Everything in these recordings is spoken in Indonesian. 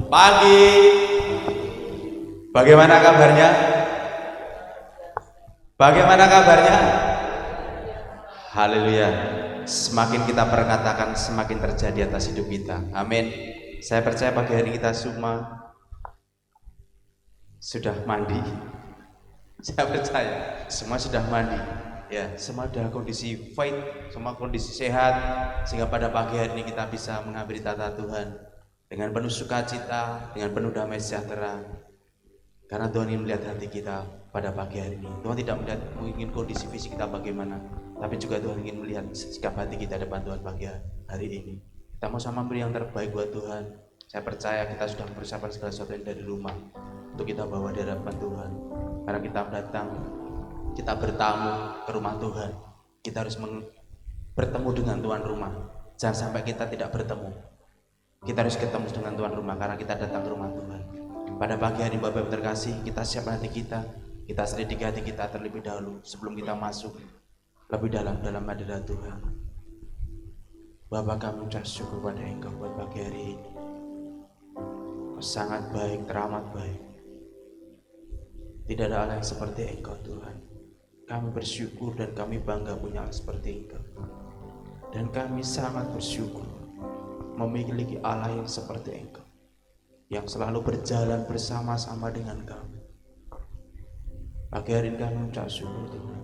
Pagi. Bagaimana kabarnya? Bagaimana kabarnya? Haleluya. Semakin kita perkatakan, semakin terjadi atas hidup kita. Amin. Saya percaya pagi hari kita semua sudah mandi. Saya percaya semua sudah mandi. Ya, semua dalam kondisi fit, semua kondisi sehat, sehingga pada pagi hari ini kita bisa menghampiri tata Tuhan dengan penuh sukacita, dengan penuh damai sejahtera. Karena Tuhan ingin melihat hati kita pada pagi hari ini. Tuhan tidak melihat ingin kondisi fisik kita bagaimana, tapi juga Tuhan ingin melihat sikap hati kita depan Tuhan pagi hari ini. Kita mau sama beri yang terbaik buat Tuhan. Saya percaya kita sudah mempersiapkan segala sesuatu yang dari rumah untuk kita bawa di hadapan Tuhan. Karena kita datang, kita bertamu ke rumah Tuhan, kita harus bertemu dengan tuan rumah. Jangan sampai kita tidak bertemu. Kita harus ketemu dengan tuan rumah karena kita datang ke rumah Tuhan. Pada pagi hari Bapak Ibu terkasih, kita siapkan hati kita selidiki hati kita terlebih dahulu sebelum kita masuk lebih dalam hadirat Tuhan. Bapa, kami ucap syukur pada Engkau buat pagi hari ini. Kau sangat baik, teramat baik. Tidak ada Allah yang seperti Engkau Tuhan. Kami bersyukur dan kami bangga punya Allah seperti Engkau. Dan kami sangat bersyukur memiliki Allah yang seperti Engkau, yang selalu berjalan bersama-sama dengan kami. Pagi hari ini kami ucap syukur Tuhan.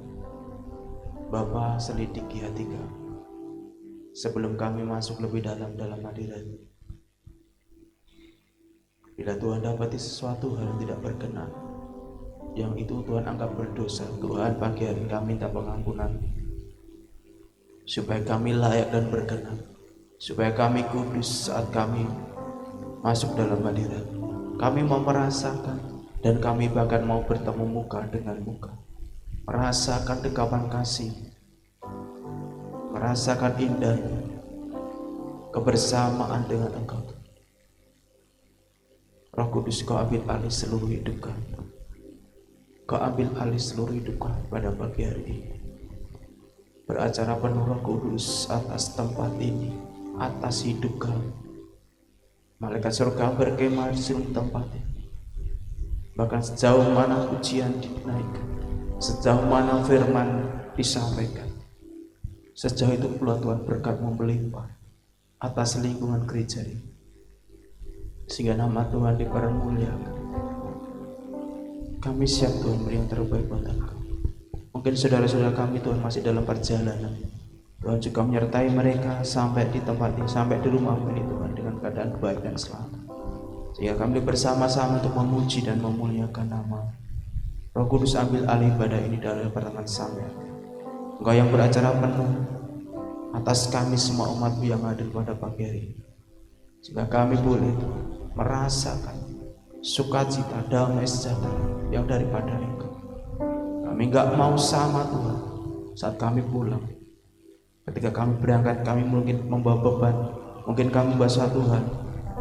Bapa, selidiki hati kami sebelum kami masuk lebih dalam hadirat-Mu. Bila Tuhan dapati sesuatu hal yang tidak berkenan, yang itu Tuhan anggap berdosa, Tuhan pagi hari ini kami minta pengampunan, supaya kami layak dan berkenan, supaya kami kudus saat kami masuk dalam hadirat. Kami mau merasakan dan kami bahkan mau bertemu muka dengan muka, merasakan dekapan kasih, merasakan indah kebersamaan dengan Engkau. Roh Kudus, Kau ambil alih seluruh hidup kami. Kau ambil alih seluruh hidup kami pada pagi hari ini. Beracara penuh Roh Kudus atas tempat ini, atas hidup kami. Malaikat surga berkemah di seluruh tempat ini. Bahkan sejauh mana pujian dinaikkan, sejauh mana firman disampaikan, sejauh itu pula Tuhan berkat-Mu melimpah atas lingkungan gereja ini, sehingga nama Tuhan dipermuliakan. Kami siap Tuhan beri yang terbaik buat Engkau. Mungkin saudara-saudara kami Tuhan masih dalam perjalanan, Tuhan juga menyertai mereka sampai di tempat ini, sampai di rumah ini Tuhan dengan keadaan baik dan selamat, sehingga kami bersama-sama untuk memuji dan memuliakan nama. Roh Kudus, ambil alih ibadah ini dalam pertengahan sampai Engkau yang beracara penuh atas kami semua umat-Mu yang hadir pada pagi hari ini, sehingga kami boleh merasakan sukacita, damai sejahtera yang daripada Engkau. Kami enggak mau sama Tuhan saat kami pulang. Ketika kami berangkat, kami mungkin membawa beban, mungkin kami basah Tuhan,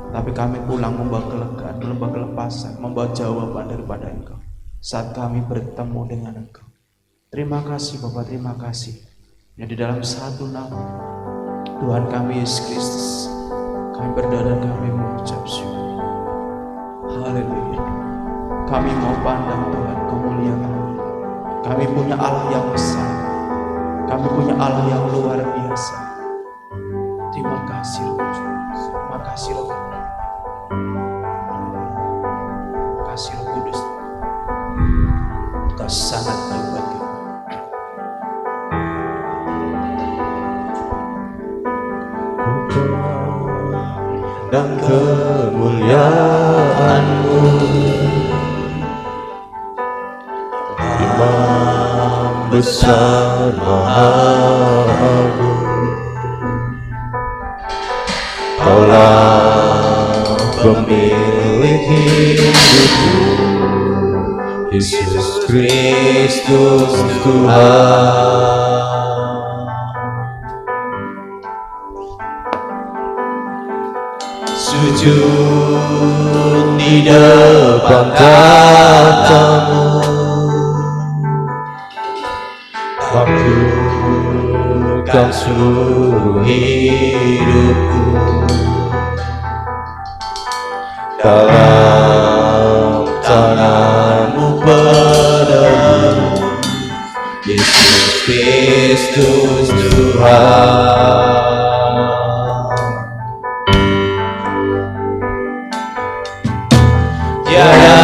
tapi kami pulang membawa kelegaan, membawa kelepasan, membawa jawaban daripada Engkau saat kami bertemu dengan Engkau. Terima kasih Bapa, terima kasih. Yang di dalam satu nama Tuhan kami Yesus Kristus, kami berdoa dan kami mengucap syukur. Haleluya. Kami mau pandang Tuhan kemuliaan. Kami punya Allah yang besar. Kami punya Allah yang luar biasa. Terima kasih Roh Kudus. Terima kasih Roh Kudus. Terima kasih Roh Kudus. Engkau sangat baik buat kami. Dan kemuliaan-Mu, Imam besar Maha Agung, Kaulah pemilik hidupku, Yesus Kristus Tuhan. Sujud di depan tahta-Mu, waktukan seluruh hidupku, dalam tangan-Mu penebus, Yesus Kristus Tuhan. Tiada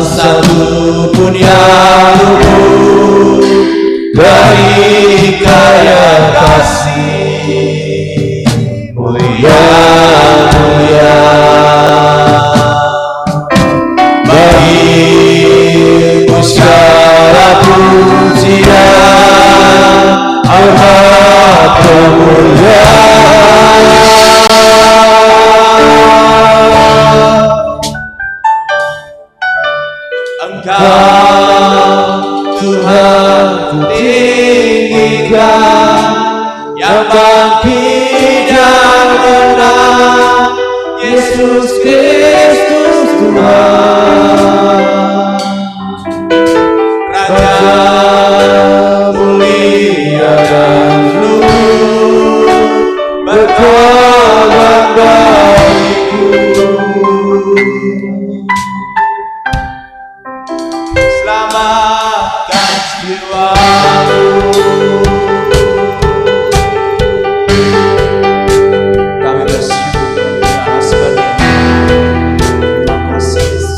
satu pun yang luput dari karya kasih-Mu yang mulia. Bagi-Mu segala pujian, hormat, kemuliaan. Engkau Tuhan ku tinggikan, yang bangkit dan menang, Yesus Kristus Tuhan. Raja mulia dan luhur, berkorban bagiku. Selamatkan jiwaku. Kami bersyukur atas bagian. Terima kasih Yesus.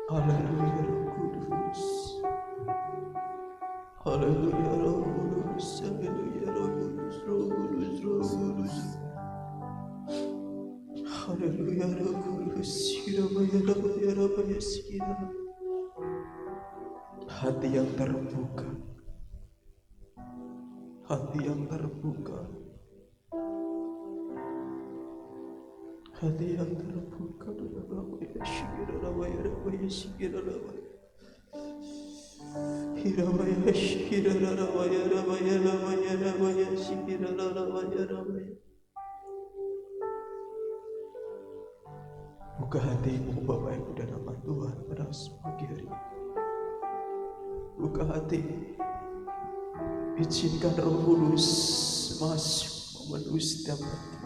Haleluya Roh Kudus. Haleluya Roh Kudus. Haleluya Roh Kudus. Roh Kudus. Roh Kudus. Haleluya Roh Kudus. Hati yang terbuka. Hati yang terbuka. Hati yang terbuka. Buka hatimu Bapak Ibu dan nama Tuhan pada pagi hari ini. Buka hati. Izinkan Roh Kudus masuk memenuhi setiap hati.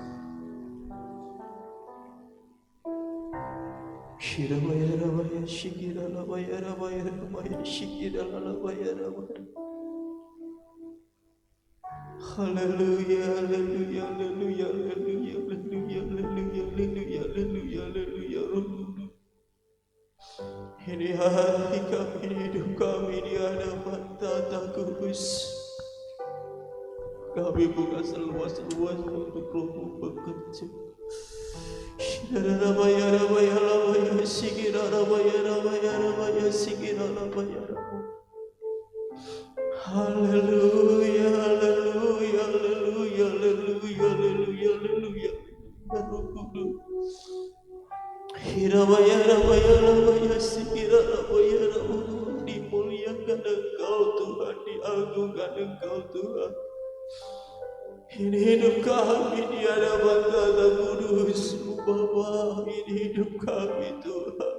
Haleluya, haleluya, haleluya, haleluya, haleluya, haleluya, haleluya, haleluya, haleluya. Ini hati kami, hidup kami di hadapan Tata Kudus. Kami buka seluas-luas untuk Roh-Mu bekerja. Haleluya, haleluya, haleluya, haleluya, haleluya, haleluya. Roh Kudus. Dimuliakan Engkau Tuhan, diagungkan Engkau Tuhan. Ini hidup kami di hadapan Tata Kudus Bapa. Ini hidup kami Tuhan.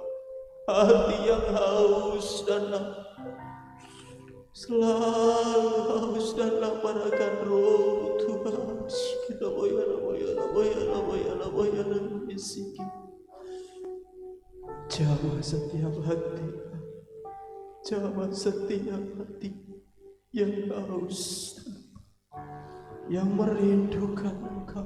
Hati yang haus dan selalu haus dan lapar akan Roh Tuhan. Jamah setiap hati, jamah setiap hati yang haus, yang merindukan Engkau.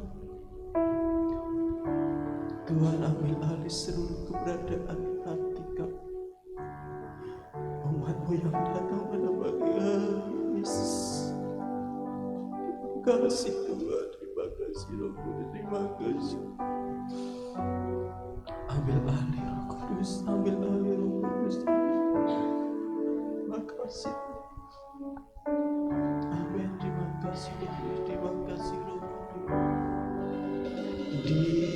Tuhan, ambil alih seluruh keberadaan hati kami. Umat-Mu yang datang pada pagi hari Yesus. Terima kasih Tuhan, terima kasih Roh Kudus, terima kasih. Ambil alih Roh Kudus, ambil alih Roh Kudus. Terima kasih. Amin. Terima kasih Roh Kudus, terima kasih Roh Kudus. Di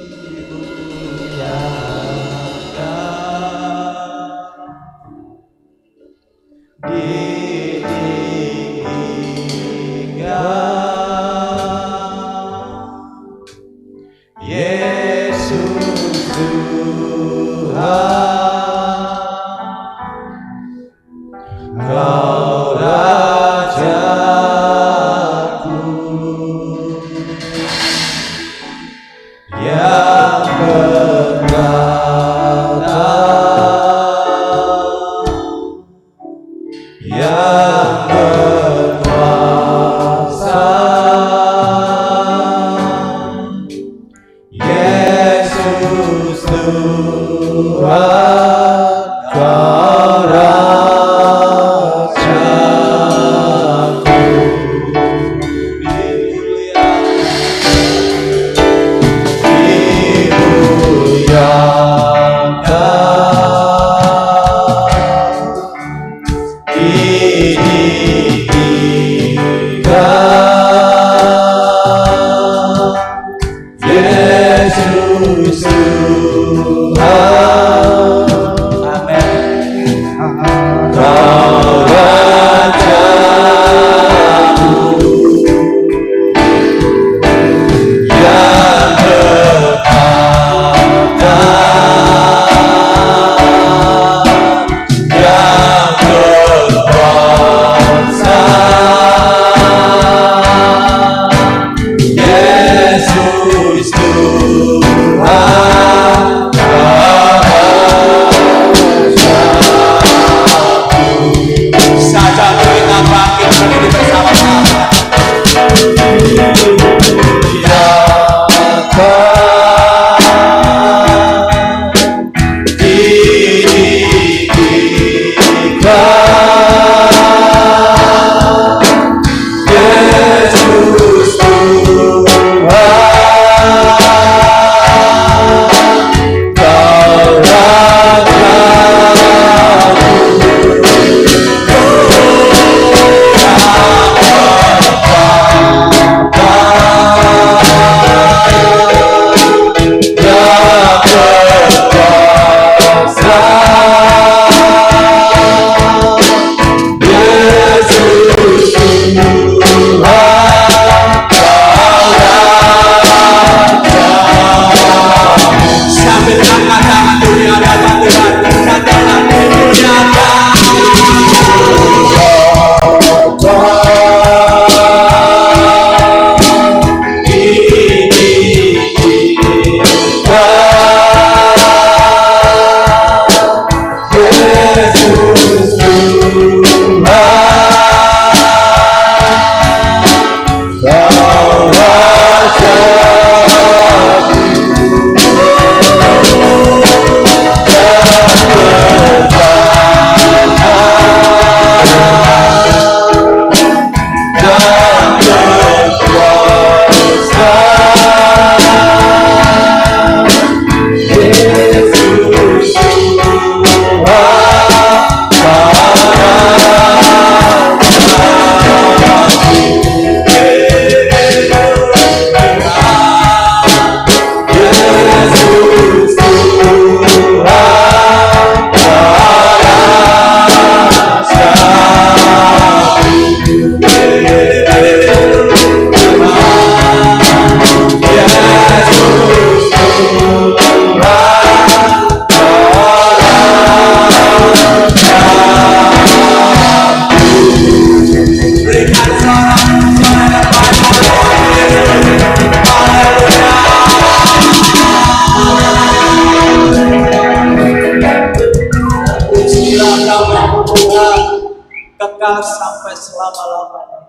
selama-lamanya.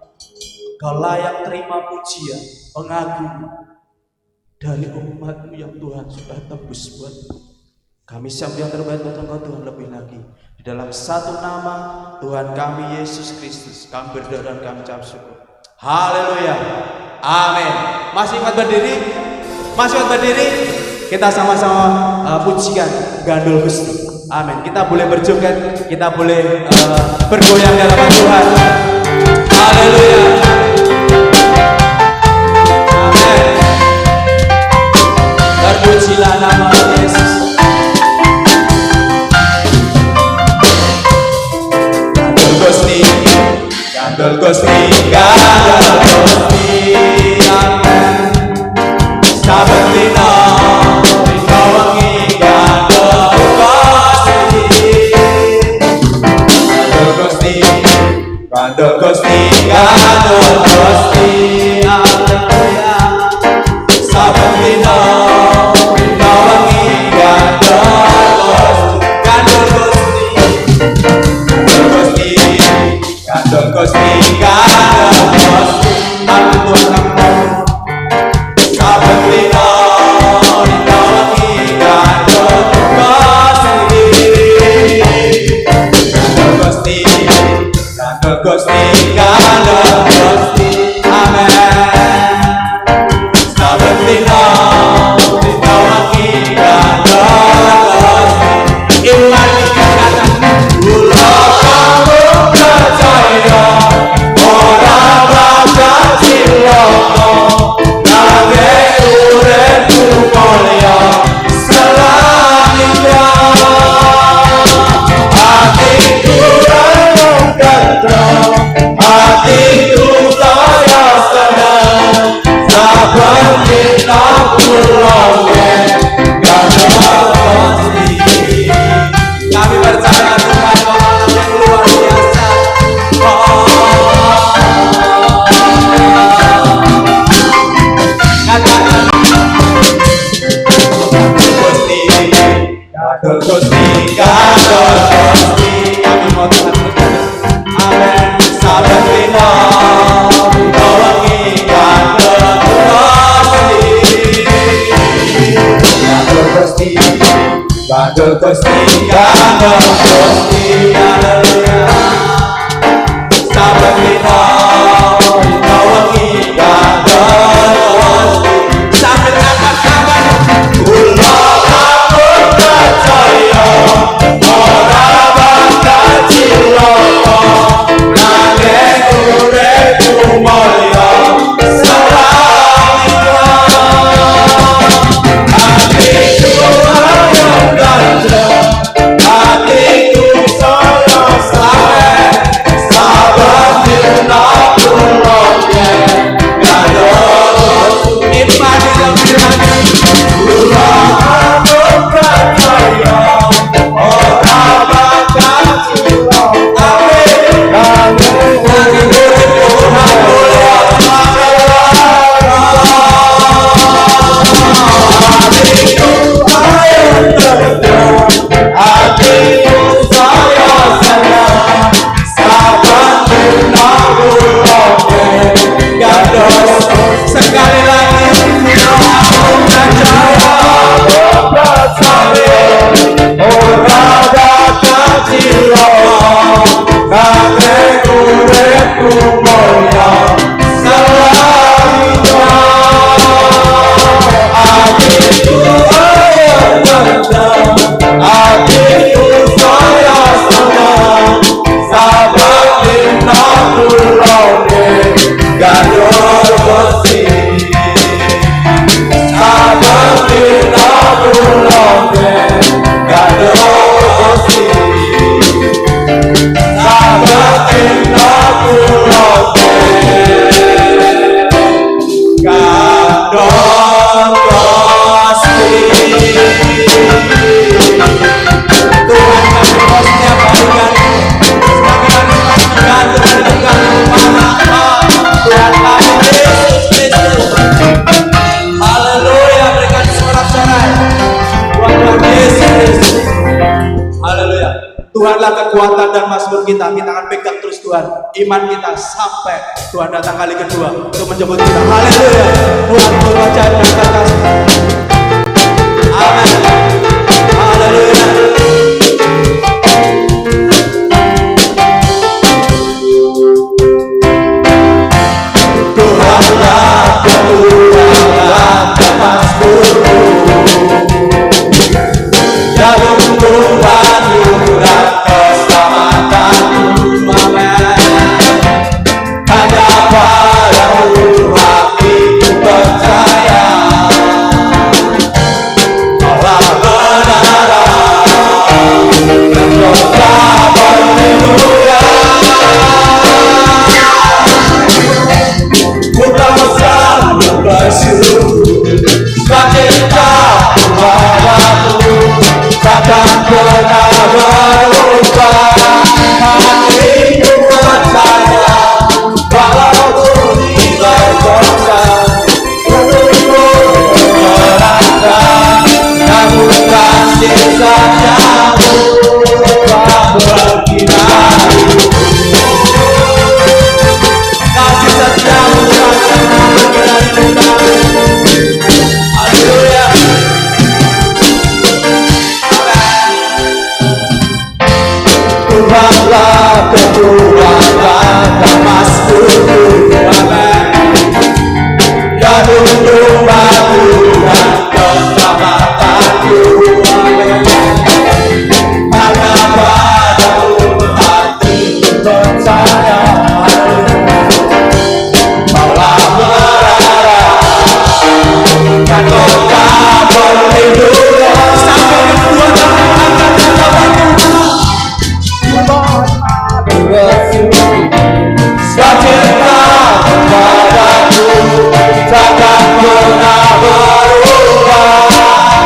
Kau layak terima pujian, pengagungan dari umat-Mu yang Tuhan sudah tebus buat. Kami siap yang terbaik buat Engkau Tuhan, lebih lagi di dalam satu nama Tuhan kami Yesus Kristus kami berdoa dan kami ucap syukur. Haleluya, amin. Masih ingat berdiri? Masih ingat berdiri? Kita sama-sama pujikan Gandul Gusti. Amin. Kita boleh berjoget, kita boleh bergoyang dalam Tuhan. Haleluya. Amin. Terpujilah nama Yesus. Gandul Gusti, Gandul Gusti, Gandul Gusti. Amin. Saben dina dina wengi Gandul Gusti. Gandul Gusti, Gandul Gusti, Gandul Gusti. Haleluya. Saben dina dina wengi Gandul Gusti. Gandul Gusti, Gandul Gusti, Gandul Gusti. Amin Tuhan. Saben dina dina wengi Gandul Gusti. Gandul Gusti, Gandul Gusti, Gandul Gusti. Amin. Saben dina dina wengi Gandul Gusti. Iman dikatakan kula kamu percaya ora bakal cilaka. Nanging uripku mulya selamanya. Hatiku renung tentrem, hatiku saya senang. Saben dina kula Gandul Gusti. Kami percaya Tuhan Allah yang luar biasa. Katakan Gandul Gusti, Gandul Gusti, Gandul Gusti. Kami mau Tuhan berkata, amin. Saben dina dina wengi Gandul Gusti. Gandul Gusti, Gandul Gusti, Gandul Gusti. Haleluya. Saben dina dina wengi Gandul Gusti. Sambil angkat-angkat kula kamu percaya ora bakal cilaka. Nanging uripku mulya selamanya. Hatiku renung tentrem, hatiku saya seluruh kita akan pegang terus Tuhan iman kita sampai Tuhan datang kali kedua untuk menjemput kita. Haleluya. Tuhan membaca dan kasih. Amin. Haleluya. Tuhanlah kekuatan Damaskusku, jalur Tuhan murah keselamatanku. Hanya padamu hatiku percaya, Allah benar dan dosa berlindungan. Ku tak selalu bersyukur sebab cintamu padaku takkan pernah berubah. Hatiku percaya walau bumi bergoncang, tubuhku merasa, namun kasih setiamu tak berkinar. Kasih setiamu takkan berkinar. Haleluya. Tuhanlah kekuatan Damaskusku, jalur Tuhanku dan keselamatanku. Hanya padamu hatiku percaya, Allah berharap dan dosa berlindungan. Sampai kedua tangan angkat dan sebab cintamu padaku takkan pernah berubah.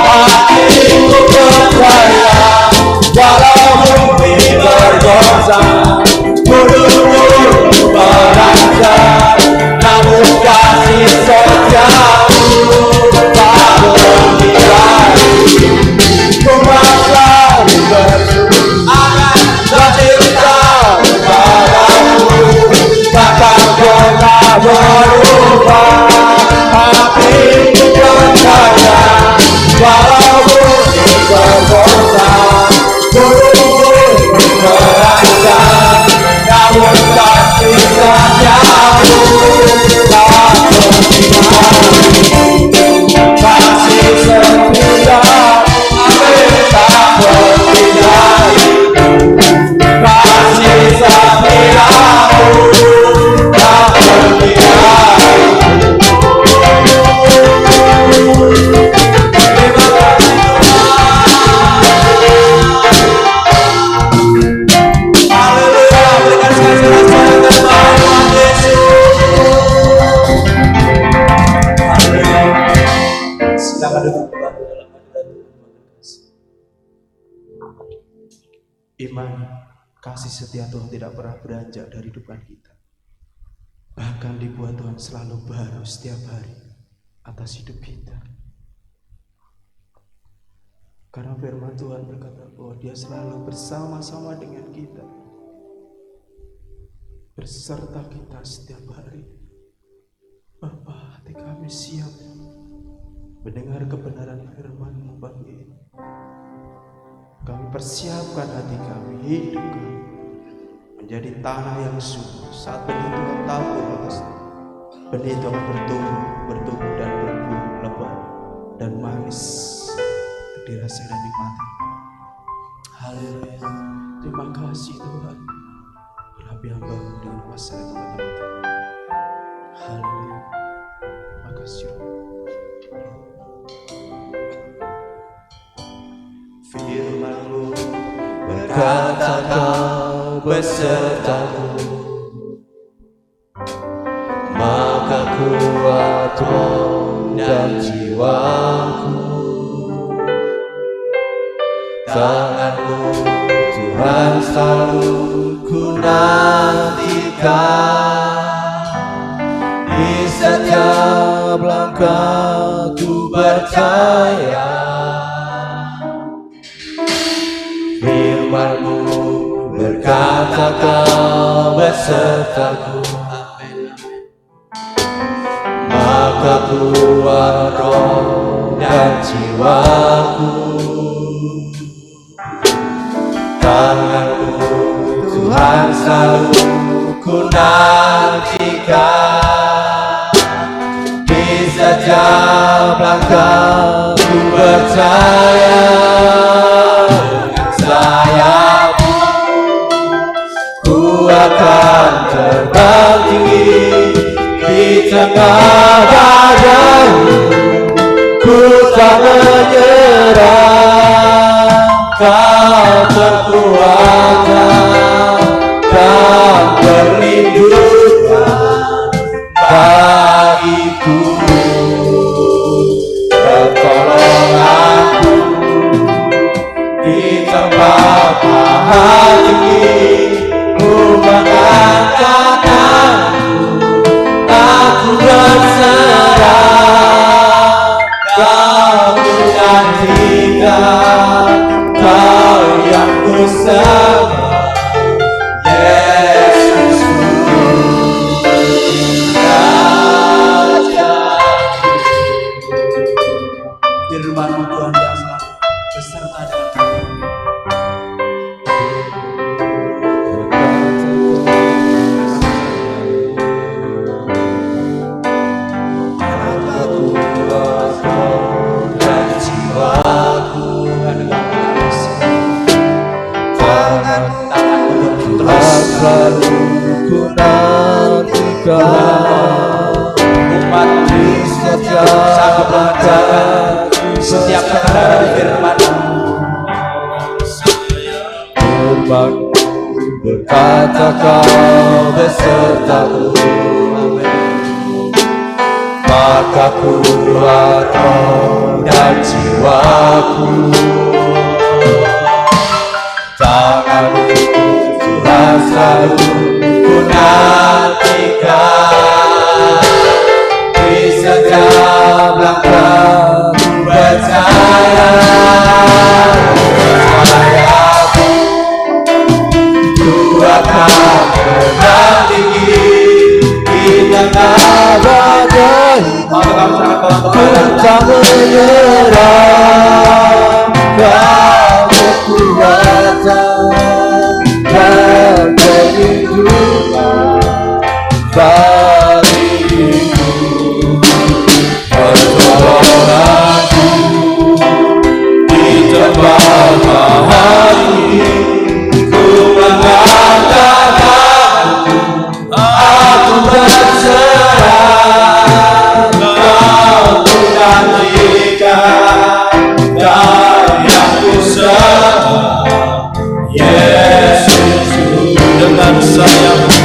Hatiku percaya walau bumi bergoncang, tubuhku merasa, namun kasih setiamu tak berkirai. Ku selalu bersyukur sebab cintamu padaku takkan pernah berubah. Hatiku percaya walau bumi bergoncang, tubuhku merasa, namun kasih setiamu tak berkirai. Kasih setiamu tak berkirai. Kasih setiamu tak berkirai. Terima kasih Tuhan. Haleluya. Berikan sekali sorak-sorai terbaik Tuhan Yesus. Haleluya. Silakan duduk dalam hadirat Tuhan. Iman, kasih setia Tuhan tidak pernah beranjak dari hidupan kita. Bahkan dibuat Tuhan selalu baru setiap hari atas hidup kita. Karena firman Tuhan berkata bahwa Dia selalu bersama-sama dengan kita, berserta kita setiap hari. Bapa, hati kami siap mendengar kebenaran firman-Mu pagi ini. Kami persiapkan hati kami, hidup kami menjadi tanah yang subur. Saat benih Tuhan tabur atas benih itu akan bertumbuh dan berbuah lebat dan manis untuk dirasa dan nikmati. Haleluya. Terima kasih Tuhan. Rabi hamba-Mu dengan kuasa dan teman-teman. Haleluya. Terima kasih. Firman-Mu berkata Kau besertaku, maka kuat roh dan jiwaku. Tangan-Mu Tuhan selalu ku nantikan, di setiap langkah ku percaya. Firman-Mu berkata Kau besertaku, maka kuat roh dan jiwaku. Tangan-Mu Tuhan selalu ku nantikan, di setiap langkah ku percaya. Dengan sayap-Mu ku akan terbang tinggi, di tengah badai ku tak menyerah. Kau kekuatan dan perlindungan bagiku, pertolonganku di tempat maha tinggi. Mu mengangkat aku berserah. Kau nantikan, Kau yang ku sembah, Yesusku, Raja. Firman-Mu Tuhan yang selalu beserta dengan kami. Selalu ku nantikan, umat di setiap langkah, Setiap kebenaran firman-Mu, firman-Mu berkata Kau besertaku, maka kuat roh dan jiwaku. Tangan-Mu Tuhan selalu ku nantikan, di setiap langkah ku percaya. Sayap-Mu ku akan terbang tinggi, di tengah badai ku tak menyerah. Kau kekuatan dan perlindungan bagiku, pertolonganku di tempat maha tinggi. Ku mengangkat aku berserah. Kau ku nantikan, Kau yang ku sembah, Yesusku. Dengan sayap-Mu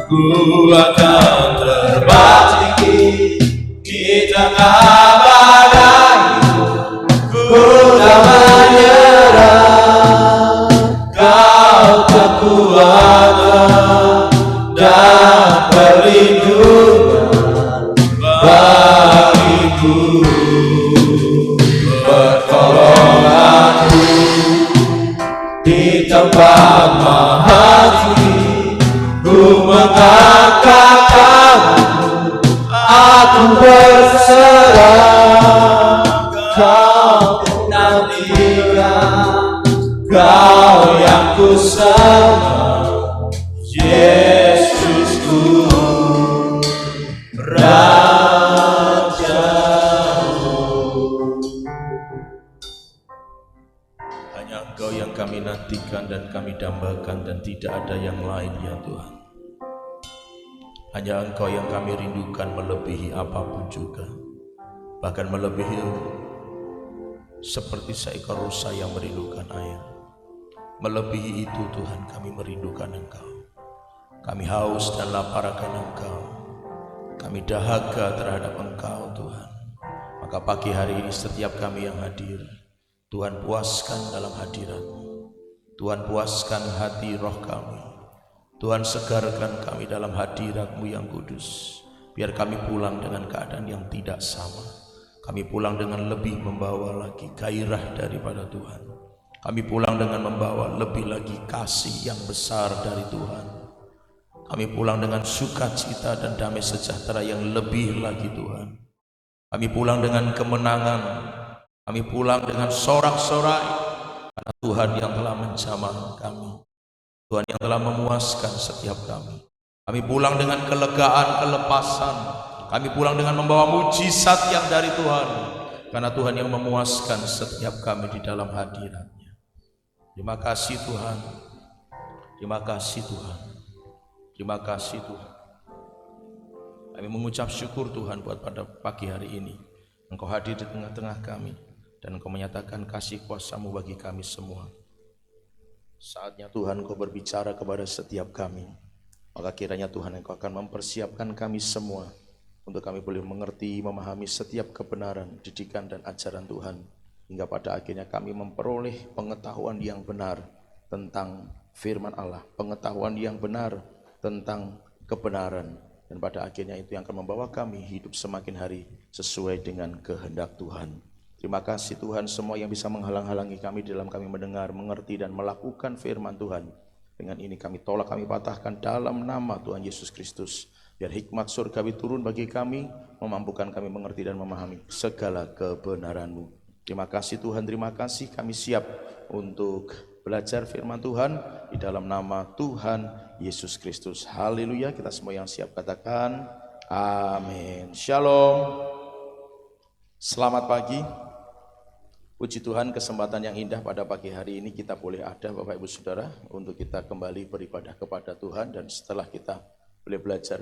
ku akan terbang tinggi di tengah badai. Ku tak menyerah, Kau kekuatan dan perlindungan bagiku, pertolonganku di tempat maha tinggi. Ku mengangkat Kamu, aku berserah. Kau nantikan, Kau yang ku sembah, Yesusku, Rajaku. Hanya Engkau yang kami nantikan dan kami dambakan, dan tidak ada yang lain ya Tuhan. Hanya Engkau yang kami rindukan melebihi apapun juga, bahkan melebihi seperti seekor rusa yang merindukan air. Melebihi itu Tuhan, kami merindukan Engkau. Kami haus dan lapar akan Engkau. Kami dahaga terhadap Engkau Tuhan. Maka pagi hari ini setiap kami yang hadir, Tuhan puaskan dalam hadirat-Mu. Tuhan puaskan hati roh kami. Tuhan segarkan kami dalam hadirat-Mu yang kudus. Biar kami pulang dengan keadaan yang tidak sama. Kami pulang dengan lebih membawa lagi gairah daripada Tuhan. Kami pulang dengan membawa lebih lagi kasih yang besar dari Tuhan. Kami pulang dengan sukacita dan damai sejahtera yang lebih lagi Tuhan. Kami pulang dengan kemenangan. Kami pulang dengan sorak-sorai, karena Tuhan yang telah menjamah kami. Tuhan yang telah memuaskan setiap kami. Kami pulang dengan kelegaan, kelepasan. Kami pulang dengan membawa mujizat yang dari Tuhan, karena Tuhan yang memuaskan setiap kami di dalam hadirat-Nya. Terima kasih Tuhan. Terima kasih Tuhan. Terima kasih Tuhan. Kami mengucap syukur Tuhan buat pada pagi hari ini. Engkau hadir di tengah-tengah kami, dan Engkau menyatakan kasih kuasa-Mu bagi kami semua. Saatnya Tuhan Engkau berbicara kepada setiap kami. Maka kiranya Tuhan Engkau akan mempersiapkan kami semua untuk kami boleh mengerti, memahami setiap kebenaran, didikan dan ajaran Tuhan. Hingga pada akhirnya kami memperoleh pengetahuan yang benar tentang firman Allah, pengetahuan yang benar tentang kebenaran. Dan pada akhirnya itu yang akan membawa kami hidup semakin hari sesuai dengan kehendak Tuhan. Terima kasih Tuhan, semua yang bisa menghalang-halangi kami dalam kami mendengar, mengerti dan melakukan firman Tuhan. Dengan ini kami tolak, kami patahkan dalam nama Tuhan Yesus Kristus. Biar hikmat surgawi turun bagi kami, memampukan kami mengerti dan memahami segala kebenaran-Mu. Terima kasih Tuhan, terima kasih, kami siap untuk belajar firman Tuhan di dalam nama Tuhan Yesus Kristus. Haleluya, kita semua yang siap katakan amin. Shalom. Selamat pagi. Puji Tuhan, kesempatan yang indah pada pagi hari ini kita boleh ada Bapak Ibu Saudara untuk kita kembali beribadah kepada Tuhan. Dan setelah kita boleh belajar,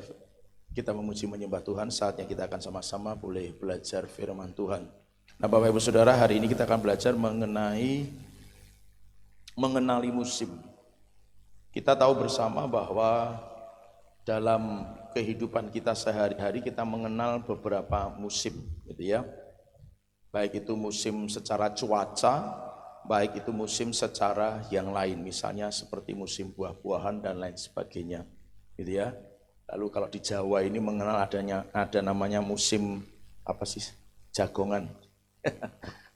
kita memuji menyembah Tuhan, saatnya kita akan sama-sama boleh belajar firman Tuhan. Nah Bapak Ibu Saudara, hari ini kita akan belajar mengenali musim. Kita tahu bersama bahwa dalam kehidupan kita sehari-hari kita mengenal beberapa musim, gitu ya. Baik itu musim secara cuaca, baik itu musim secara yang lain, misalnya seperti musim buah-buahan dan lain sebagainya, gitu ya. Lalu kalau di Jawa ini mengenal ada namanya musim apa sih? Jagongan.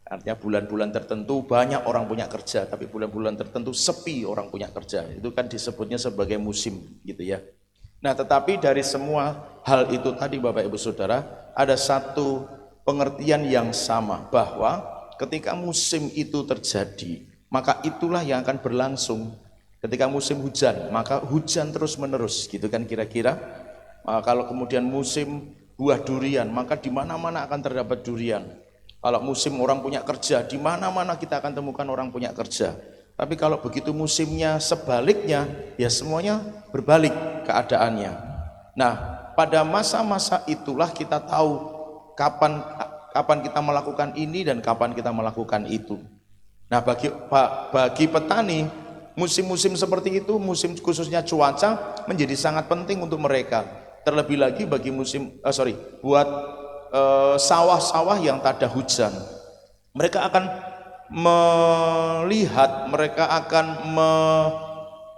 Artinya bulan-bulan tertentu banyak orang punya kerja, tapi bulan-bulan tertentu sepi orang punya kerja. Itu kan disebutnya sebagai musim, gitu ya. Nah, tetapi dari semua hal itu tadi Bapak Ibu Saudara, ada satu pengertian yang sama, bahwa ketika musim itu terjadi, maka itulah yang akan berlangsung. Ketika musim hujan, maka hujan terus menerus, gitu kan kira-kira. Kalau kemudian musim buah durian, maka di mana-mana akan terdapat durian. Kalau musim orang punya kerja, di mana-mana kita akan temukan orang punya kerja. Tapi kalau begitu musimnya sebaliknya, ya semuanya berbalik keadaannya. Nah, pada masa-masa itulah kita tahu kapan kita melakukan ini dan kapan kita melakukan itu. Nah, bagi petani Musim-musim seperti itu, musim khususnya cuaca menjadi sangat penting untuk mereka. Terlebih lagi bagi buat sawah-sawah yang tak ada hujan. Mereka akan melihat, mereka akan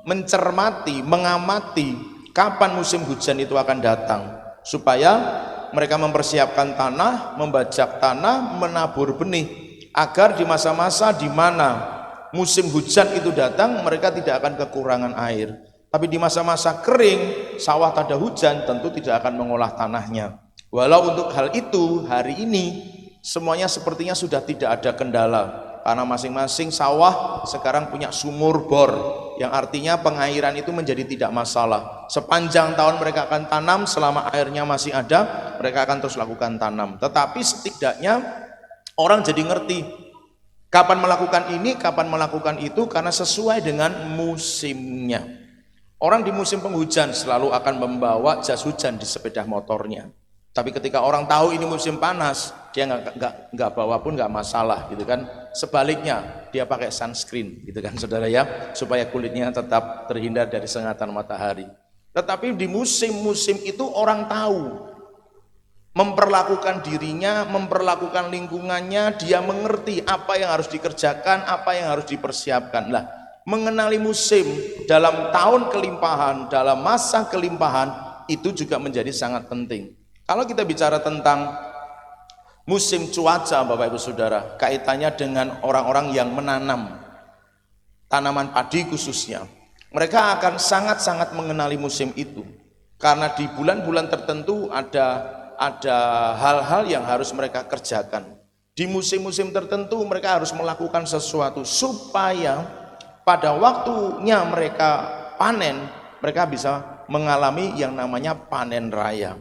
mencermati, mengamati kapan musim hujan itu akan datang, supaya mereka mempersiapkan tanah, membajak tanah, menabur benih, agar di masa-masa di mana musim hujan itu datang, mereka tidak akan kekurangan air. Tapi di masa-masa kering, sawah tak ada hujan, tentu tidak akan mengolah tanahnya. Walau untuk hal itu, hari ini semuanya sepertinya sudah tidak ada kendala, karena masing-masing sawah sekarang punya sumur bor, yang artinya pengairan itu menjadi tidak masalah. Sepanjang tahun mereka akan tanam, selama airnya masih ada, mereka akan terus lakukan tanam. Tetapi setidaknya orang jadi ngerti kapan melakukan ini, kapan melakukan itu, karena sesuai dengan musimnya. Orang di musim penghujan selalu akan membawa jas hujan di sepeda motornya. Tapi ketika orang tahu ini musim panas, dia nggak bawa pun nggak masalah, gitu kan. Sebaliknya dia pakai sunscreen, gitu kan, saudara ya, supaya kulitnya tetap terhindar dari sengatan matahari. Tetapi di musim-musim itu orang tahu memperlakukan dirinya, memperlakukan lingkungannya, dia mengerti apa yang harus dikerjakan, apa yang harus dipersiapkan. Lah, mengenali musim dalam tahun kelimpahan, dalam masa kelimpahan, itu juga menjadi sangat penting. Kalau kita bicara tentang musim cuaca, Bapak Ibu Saudara, kaitannya dengan orang-orang yang menanam tanaman padi khususnya, mereka akan sangat-sangat mengenali musim itu, karena di bulan-bulan tertentu ada hal-hal yang harus mereka kerjakan. Di musim-musim tertentu mereka harus melakukan sesuatu supaya pada waktunya mereka panen, mereka bisa mengalami yang namanya panen raya.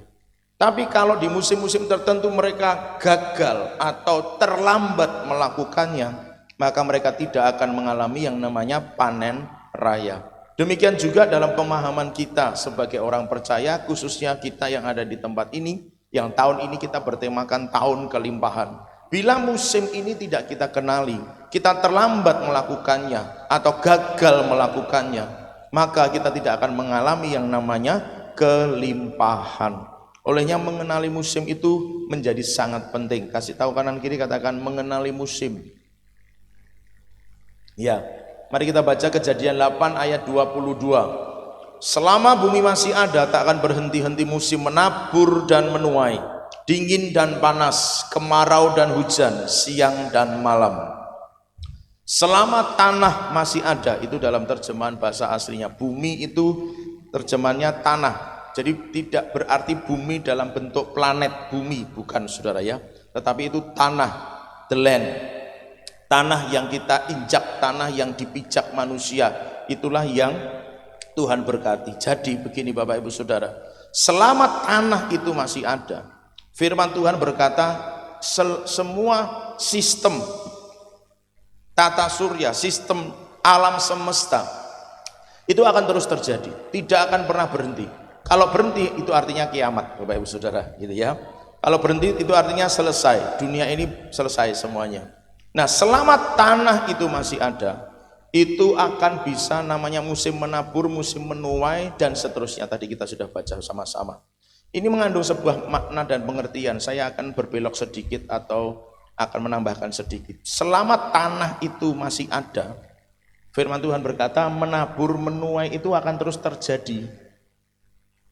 Tapi kalau di musim-musim tertentu mereka gagal atau terlambat melakukannya, maka mereka tidak akan mengalami yang namanya panen raya. Demikian juga dalam pemahaman kita sebagai orang percaya, khususnya kita yang ada di tempat ini, yang tahun ini kita bertemakan tahun kelimpahan. Bila musim ini tidak kita kenali, kita terlambat melakukannya atau gagal melakukannya, maka kita tidak akan mengalami yang namanya kelimpahan. Olehnya mengenali musim itu menjadi sangat penting. Kasih tahu kanan kiri, katakan mengenali musim. Ya, mari kita baca Kejadian 8 ayat 22. Selama bumi masih ada, tak akan berhenti-henti musim menabur dan menuai, dingin dan panas, kemarau dan hujan, siang dan malam. Selama tanah masih ada, itu dalam terjemahan bahasa aslinya. Bumi itu terjemahannya tanah. Jadi tidak berarti bumi dalam bentuk planet bumi, bukan saudara ya. Tetapi itu tanah, the land. Tanah yang kita injak, tanah yang dipijak manusia, itulah yang Tuhan berkati. Jadi begini Bapak Ibu Saudara, selama tanah itu masih ada, firman Tuhan berkata semua sistem tata surya, sistem alam semesta itu akan terus terjadi, tidak akan pernah berhenti. Kalau berhenti itu artinya kiamat, Bapak Ibu Saudara, gitu ya. Kalau berhenti itu artinya selesai, dunia ini selesai semuanya. Nah, selama tanah itu masih ada, itu akan bisa namanya musim menabur, musim menuai, dan seterusnya. Tadi kita sudah baca sama-sama. Ini mengandung sebuah makna dan pengertian. Saya akan berbelok sedikit atau akan menambahkan sedikit. Selama tanah itu masih ada, firman Tuhan berkata menabur menuai itu akan terus terjadi.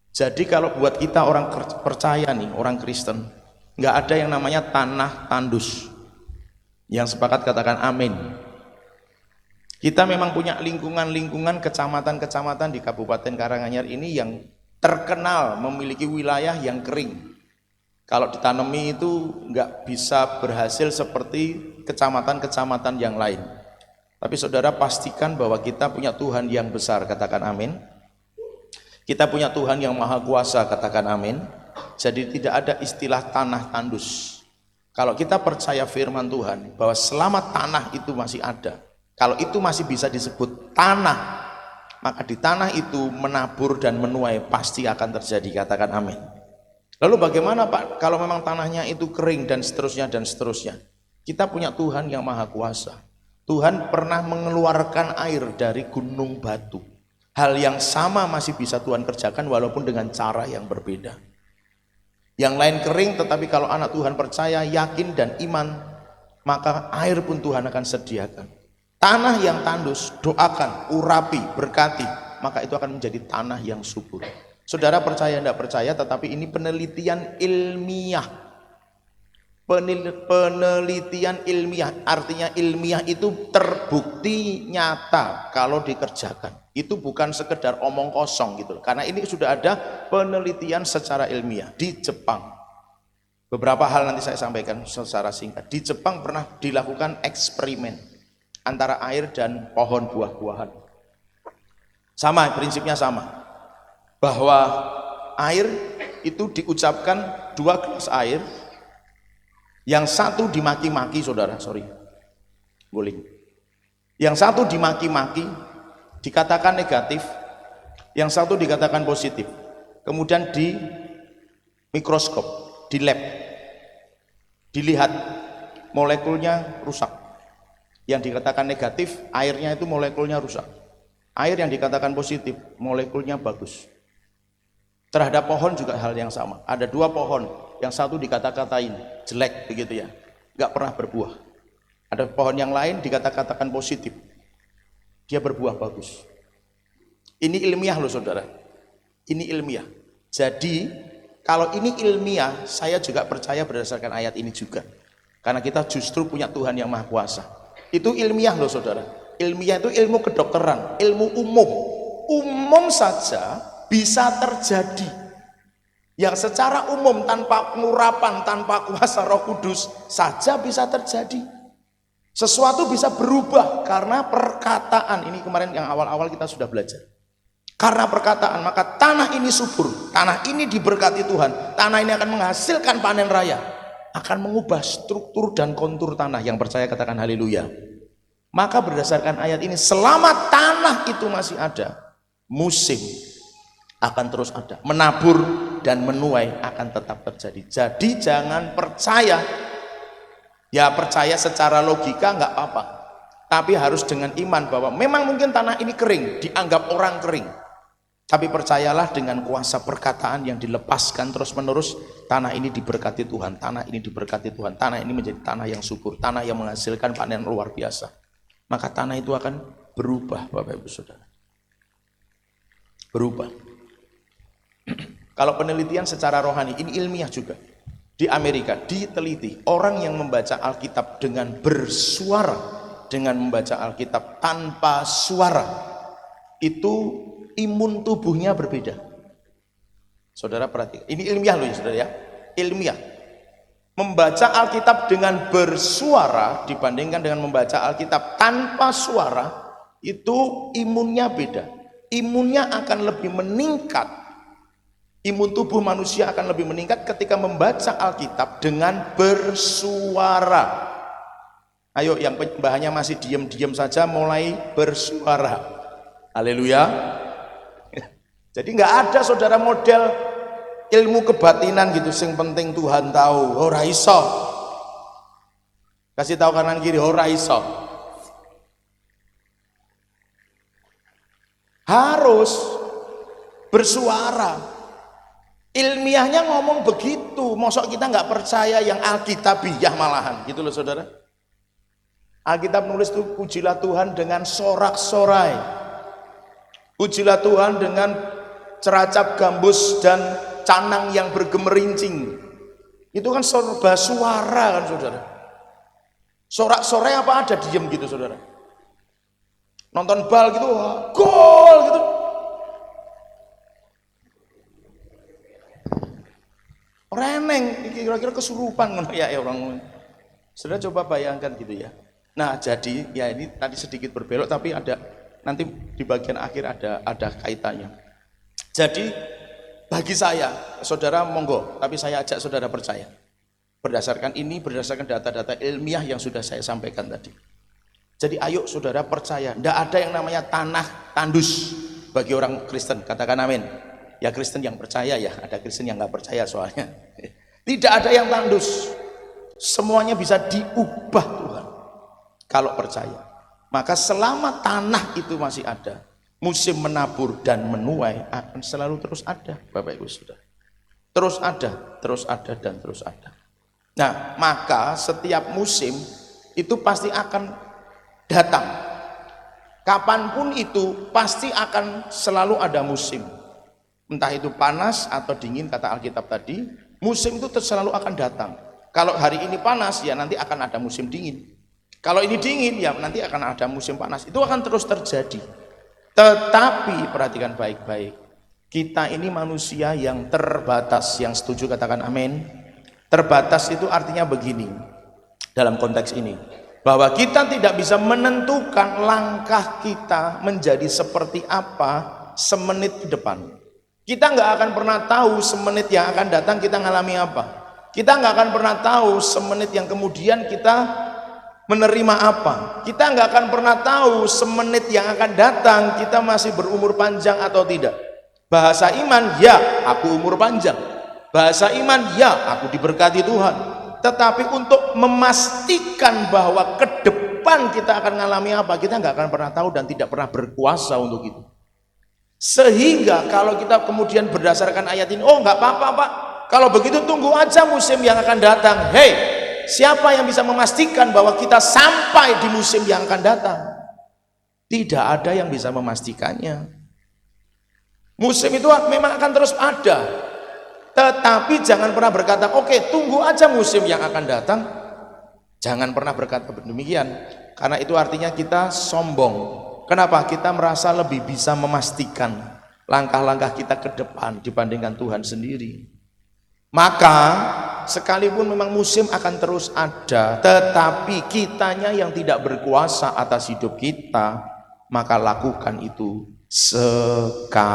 Jadi kalau buat kita orang percaya nih, orang Kristen, nggak ada yang namanya tanah tandus. Yang sepakat katakan amin. Kita memang punya lingkungan-lingkungan kecamatan-kecamatan di Kabupaten Karanganyar ini yang terkenal memiliki wilayah yang kering. Kalau ditanami itu nggak bisa berhasil seperti kecamatan-kecamatan yang lain. Tapi saudara pastikan bahwa kita punya Tuhan yang besar, katakan amin. Kita punya Tuhan yang maha kuasa, katakan amin. Jadi tidak ada istilah tanah tandus. Kalau kita percaya firman Tuhan bahwa selama tanah itu masih ada, kalau itu masih bisa disebut tanah, maka di tanah itu menabur dan menuai pasti akan terjadi, katakan amin. Lalu bagaimana Pak kalau memang tanahnya itu kering dan seterusnya dan seterusnya? Kita punya Tuhan yang maha kuasa. Tuhan pernah mengeluarkan air dari gunung batu. Hal yang sama masih bisa Tuhan kerjakan walaupun dengan cara yang berbeda. Yang lain kering, tetapi kalau anak Tuhan percaya, yakin dan iman, maka air pun Tuhan akan sediakan. Tanah yang tandus, doakan, urapi, berkati, maka itu akan menjadi tanah yang subur. Saudara percaya tidak percaya, tetapi ini penelitian ilmiah. Penelitian ilmiah, artinya ilmiah itu terbukti nyata kalau dikerjakan. Itu bukan sekedar omong kosong gitu. Karena ini sudah ada penelitian secara ilmiah di Jepang. Beberapa hal nanti saya sampaikan secara singkat. Di Jepang pernah dilakukan eksperimen antara air dan pohon buah-buahan. Sama, prinsipnya sama. Bahwa air itu diucapkan 2 gelas air, yang satu dimaki-maki, saudara, guling. Yang satu dimaki-maki, dikatakan negatif, yang satu dikatakan positif. Kemudian di mikroskop, di lab, dilihat molekulnya rusak. Yang dikatakan negatif, airnya itu molekulnya rusak. Air yang dikatakan positif, molekulnya bagus. Terhadap pohon juga hal yang sama. Ada 2 pohon, yang satu dikata-katain jelek begitu ya, nggak pernah berbuah. Ada pohon yang lain dikata-katakan positif, dia berbuah bagus. Ini ilmiah loh saudara, ini ilmiah. Jadi kalau ini ilmiah, saya juga percaya berdasarkan ayat ini juga, karena kita justru punya Tuhan yang Maha Kuasa. Itu ilmiah loh saudara. Ilmiah itu ilmu kedokteran, ilmu umum saja bisa terjadi, yang secara umum tanpa pengurapan, tanpa kuasa Roh Kudus saja bisa terjadi. Sesuatu bisa berubah karena perkataan. Ini kemarin yang awal-awal kita sudah belajar. Karena perkataan, maka tanah ini subur, tanah ini diberkati Tuhan, tanah ini akan menghasilkan panen raya, akan mengubah struktur dan kontur tanah. Yang percaya katakan haleluya. Maka berdasarkan ayat ini, selama tanah itu masih ada, musim akan terus ada, menabur dan menuai akan tetap terjadi. Jadi jangan percaya, ya percaya secara logika nggak apa-apa, tapi harus dengan iman bahwa memang mungkin tanah ini kering, dianggap orang kering, tapi percayalah dengan kuasa perkataan yang dilepaskan terus menerus, tanah ini diberkati Tuhan, tanah ini diberkati Tuhan, tanah ini menjadi tanah yang subur, tanah yang menghasilkan panen luar biasa. Maka tanah itu akan berubah, Bapak Ibu Saudara, berubah. Kalau penelitian secara rohani, ini ilmiah juga. Di Amerika diteliti, orang yang membaca Alkitab dengan bersuara, dengan membaca Alkitab tanpa suara, itu imun tubuhnya berbeda. Saudara perhatikan, ini ilmiah loh ya saudara ya, ilmiah. Membaca Alkitab dengan bersuara dibandingkan dengan membaca Alkitab tanpa suara, itu imunnya beda. Imunnya akan lebih meningkat. Imun tubuh manusia akan lebih meningkat ketika membaca Alkitab dengan bersuara. Ayo yang bahannya masih diam-diam saja mulai bersuara. Haleluya. Jadi nggak ada saudara model ilmu kebatinan gitu, sing penting Tuhan tahu. Ora iso. Kasih tahu kanan kiri, ora iso. Harus bersuara. Ilmiahnya ngomong begitu, mosok kita nggak percaya yang Alkitabiah malahan, gitu loh saudara. Alkitab nulis tuh, pujilah Tuhan dengan sorak-sorai, pujilah Tuhan dengan ceracap gambus dan canang yang bergemerincing. Itu kan serba suara kan saudara. Sorak-sorai apa ada diem gitu saudara. Nonton bal gitu, wah, gol gitu. Reneng, kira-kira kesurupan ya orang. Saudara coba bayangkan gitu ya. Nah jadi ya ini tadi sedikit berbelok, tapi ada nanti di bagian akhir ada kaitannya. Jadi bagi saya, saudara monggo, tapi saya ajak saudara percaya. Berdasarkan ini, berdasarkan data-data ilmiah yang sudah saya sampaikan tadi. Jadi ayo saudara percaya, tidak ada yang namanya tanah tandus bagi orang Kristen, katakan amin. Ya Kristen yang percaya ya, ada Kristen yang nggak percaya soalnya. Tidak ada yang tandus, semuanya bisa diubah Tuhan kalau percaya. Maka selama tanah itu masih ada, musim menabur dan menuai akan selalu terus ada, Bapak Ibu Saudara. Terus ada, terus ada, dan terus ada. Nah, maka setiap musim itu pasti akan datang. Kapanpun itu pasti akan selalu ada musim. Entah itu panas atau dingin, kata Alkitab tadi, musim itu selalu akan datang. Kalau hari ini panas, ya nanti akan ada musim dingin. Kalau ini dingin, ya nanti akan ada musim panas. Itu akan terus terjadi. Tetapi perhatikan baik-baik, kita ini manusia yang terbatas. Yang setuju katakan amin. Terbatas itu artinya begini, dalam konteks ini, bahwa kita tidak bisa menentukan langkah kita menjadi seperti apa semenit ke depan. Kita nggak akan pernah tahu semenit yang akan datang kita ngalami apa. Kita nggak akan pernah tahu semenit yang kemudian kita menerima apa. Kita nggak akan pernah tahu semenit yang akan datang kita masih berumur panjang atau tidak. Bahasa iman, ya aku umur panjang. Bahasa iman, ya aku diberkati Tuhan. Tetapi untuk memastikan bahwa ke depan kita akan mengalami apa, kita nggak akan pernah tahu dan tidak pernah berkuasa untuk itu. Sehingga kalau kita kemudian berdasarkan ayat ini, oh nggak apa-apa Pak, kalau begitu tunggu aja musim yang akan datang. Hei, siapa yang bisa memastikan bahwa kita sampai di musim yang akan datang? Tidak ada yang bisa memastikannya. Musim itu memang akan terus ada, tetapi jangan pernah berkata, oke, tunggu aja musim yang akan datang. Jangan pernah berkata demikian, karena itu artinya kita sombong. Kenapa? Kita merasa lebih bisa memastikan langkah-langkah kita ke depan dibandingkan Tuhan sendiri. Maka sekalipun memang musim akan terus ada, tetapi kitanya yang tidak berkuasa atas hidup kita, maka lakukan itu sekarang.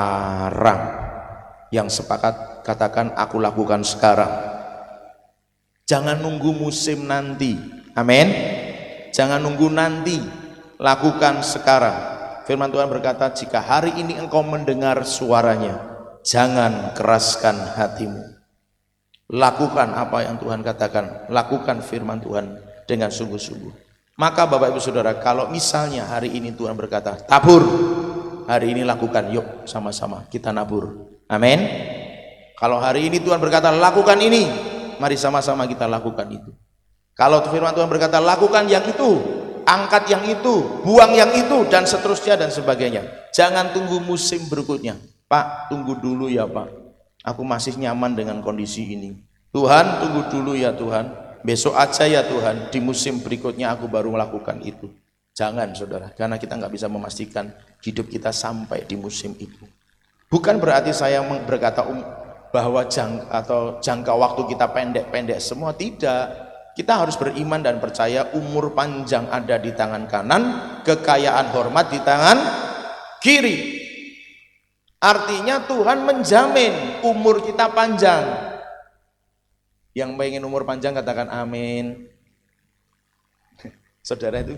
Yang sepakat katakan, aku lakukan sekarang. Jangan nunggu musim nanti. Amin. Jangan nunggu nanti, lakukan sekarang. Firman Tuhan berkata, jika hari ini engkau mendengar suaranya, jangan keraskan hatimu. Lakukan apa yang Tuhan katakan, lakukan firman Tuhan dengan sungguh-sungguh. Maka Bapak Ibu Saudara, kalau misalnya hari ini Tuhan berkata, tabur, hari ini lakukan, yuk sama-sama kita nabur. Amin. Kalau hari ini Tuhan berkata lakukan ini, mari sama-sama kita lakukan itu. Kalau firman Tuhan berkata lakukan yang itu, angkat yang itu, buang yang itu, dan seterusnya dan sebagainya. Jangan tunggu musim berikutnya. Pak, tunggu dulu ya Pak, aku masih nyaman dengan kondisi ini. Tuhan, tunggu dulu ya Tuhan, besok aja ya Tuhan, di musim berikutnya aku baru melakukan itu. Jangan saudara, karena kita nggak bisa memastikan hidup kita sampai di musim itu. Bukan berarti saya berkata bahwa jangka waktu kita pendek-pendek semua, tidak. Kita harus beriman dan percaya umur panjang ada di tangan kanan, kekayaan hormat di tangan kiri. Artinya Tuhan menjamin umur kita panjang. Yang pengen umur panjang katakan amin. Saudara itu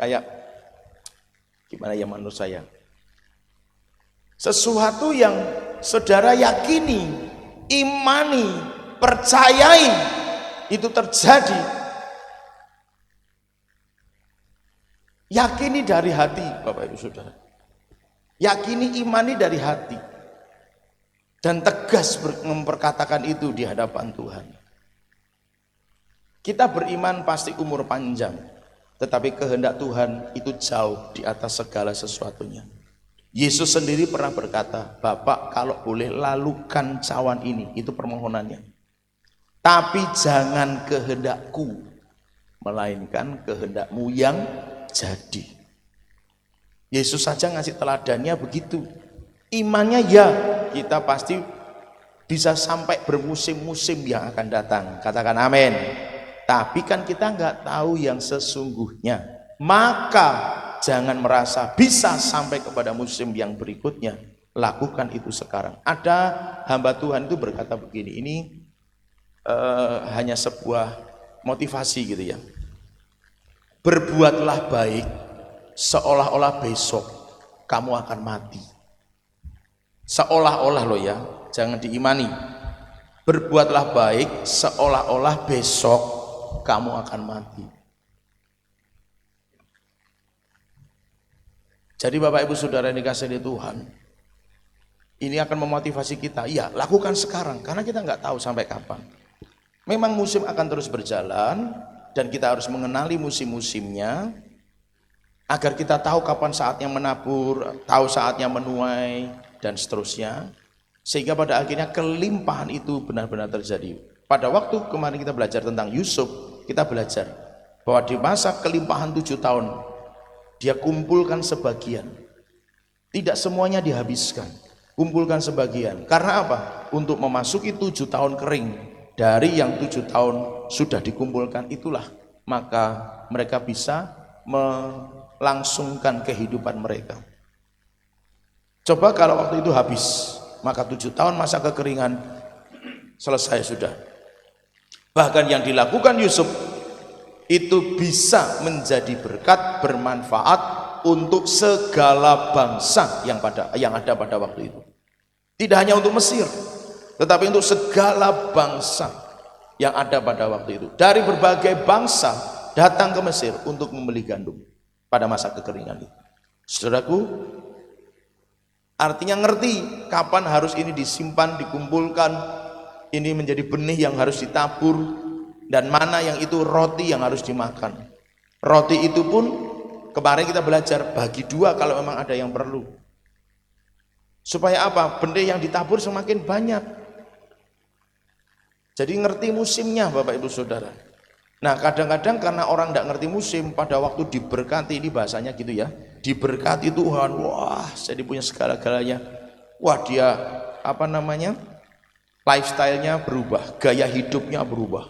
kayak gimana ya menurut saya? Sesuatu yang saudara yakini, imani, percayai, itu terjadi. Yakini dari hati, Bapak Ibu Saudara. Yakini, imani dari hati. Dan tegas memperkatakan itu di hadapan Tuhan. Kita beriman pasti umur panjang, tetapi kehendak Tuhan itu jauh di atas segala sesuatunya. Yesus sendiri pernah berkata, Bapak kalau boleh lalukan cawan ini, itu permohonannya. Tapi jangan kehendakku, melainkan kehendakmu yang jadi. Yesus saja ngasih teladannya begitu. Imannya ya, kita pasti bisa sampai bermusim-musim yang akan datang. Katakan amin. Tapi kan kita nggak tahu yang sesungguhnya. Maka jangan merasa bisa sampai kepada musim yang berikutnya. Lakukan itu sekarang. Ada hamba Tuhan itu berkata begini, ini hanya sebuah motivasi gitu ya. Berbuatlah baik seolah-olah besok kamu akan mati. Seolah-olah loh ya, jangan diimani. Berbuatlah baik seolah-olah besok kamu akan mati. Jadi Bapak Ibu Saudara yang dikasihi Tuhan, ini akan memotivasi kita, ya lakukan sekarang, karena kita nggak tahu sampai kapan. Memang musim akan terus berjalan, dan kita harus mengenali musim-musimnya, agar kita tahu kapan saatnya menabur, tahu saatnya menuai, dan seterusnya. Sehingga pada akhirnya kelimpahan itu benar-benar terjadi. Pada waktu kemarin kita belajar tentang Yusuf, kita belajar bahwa di masa kelimpahan 7 tahun, dia kumpulkan sebagian. Tidak semuanya dihabiskan. Kumpulkan sebagian. Karena apa? Untuk memasuki 7 tahun kering. Dari yang 7 tahun sudah dikumpulkan itulah, maka mereka bisa melangsungkan kehidupan mereka. Coba kalau waktu itu habis, maka 7 tahun masa kekeringan selesai sudah. Bahkan yang dilakukan Yusuf itu bisa menjadi berkat, bermanfaat untuk segala bangsa yang ada pada waktu itu. Tidak hanya untuk Mesir, tetapi untuk segala bangsa yang ada pada waktu itu. Dari berbagai bangsa datang ke Mesir untuk membeli gandum pada masa kekeringan itu. Saudaraku, artinya ngerti kapan harus ini disimpan, dikumpulkan, ini menjadi benih yang harus ditabur, dan mana yang itu roti yang harus dimakan. Roti itu pun kemarin kita belajar bagi 2 kalau memang ada yang perlu. Supaya apa? Benih yang ditabur semakin banyak. Jadi ngerti musimnya Bapak Ibu Saudara. Nah kadang-kadang karena orang tidak ngerti musim, pada waktu diberkati, ini bahasanya gitu ya, diberkati Tuhan, wah jadi punya segala-galanya. Wah dia lifestyle-nya berubah, gaya hidupnya berubah.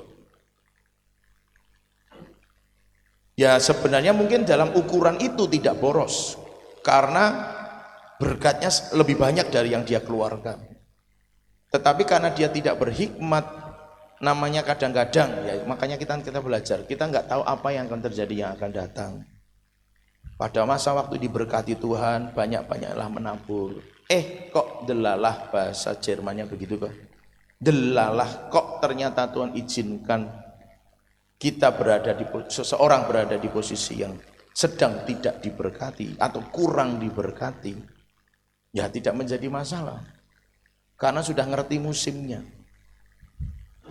Ya sebenarnya mungkin dalam ukuran itu tidak boros, karena berkatnya lebih banyak dari yang dia keluarkan. Tetapi karena dia tidak berhikmat, namanya kadang-kadang, ya makanya kita belajar, kita nggak tahu apa yang akan terjadi, yang akan datang. Pada masa waktu diberkati Tuhan, banyak-banyaklah menabur. Kok delalah, bahasa Jermannya begitu kok. Delalah, kok ternyata Tuhan izinkan seseorang berada di posisi yang sedang tidak diberkati atau kurang diberkati, ya tidak menjadi masalah karena sudah ngerti musimnya.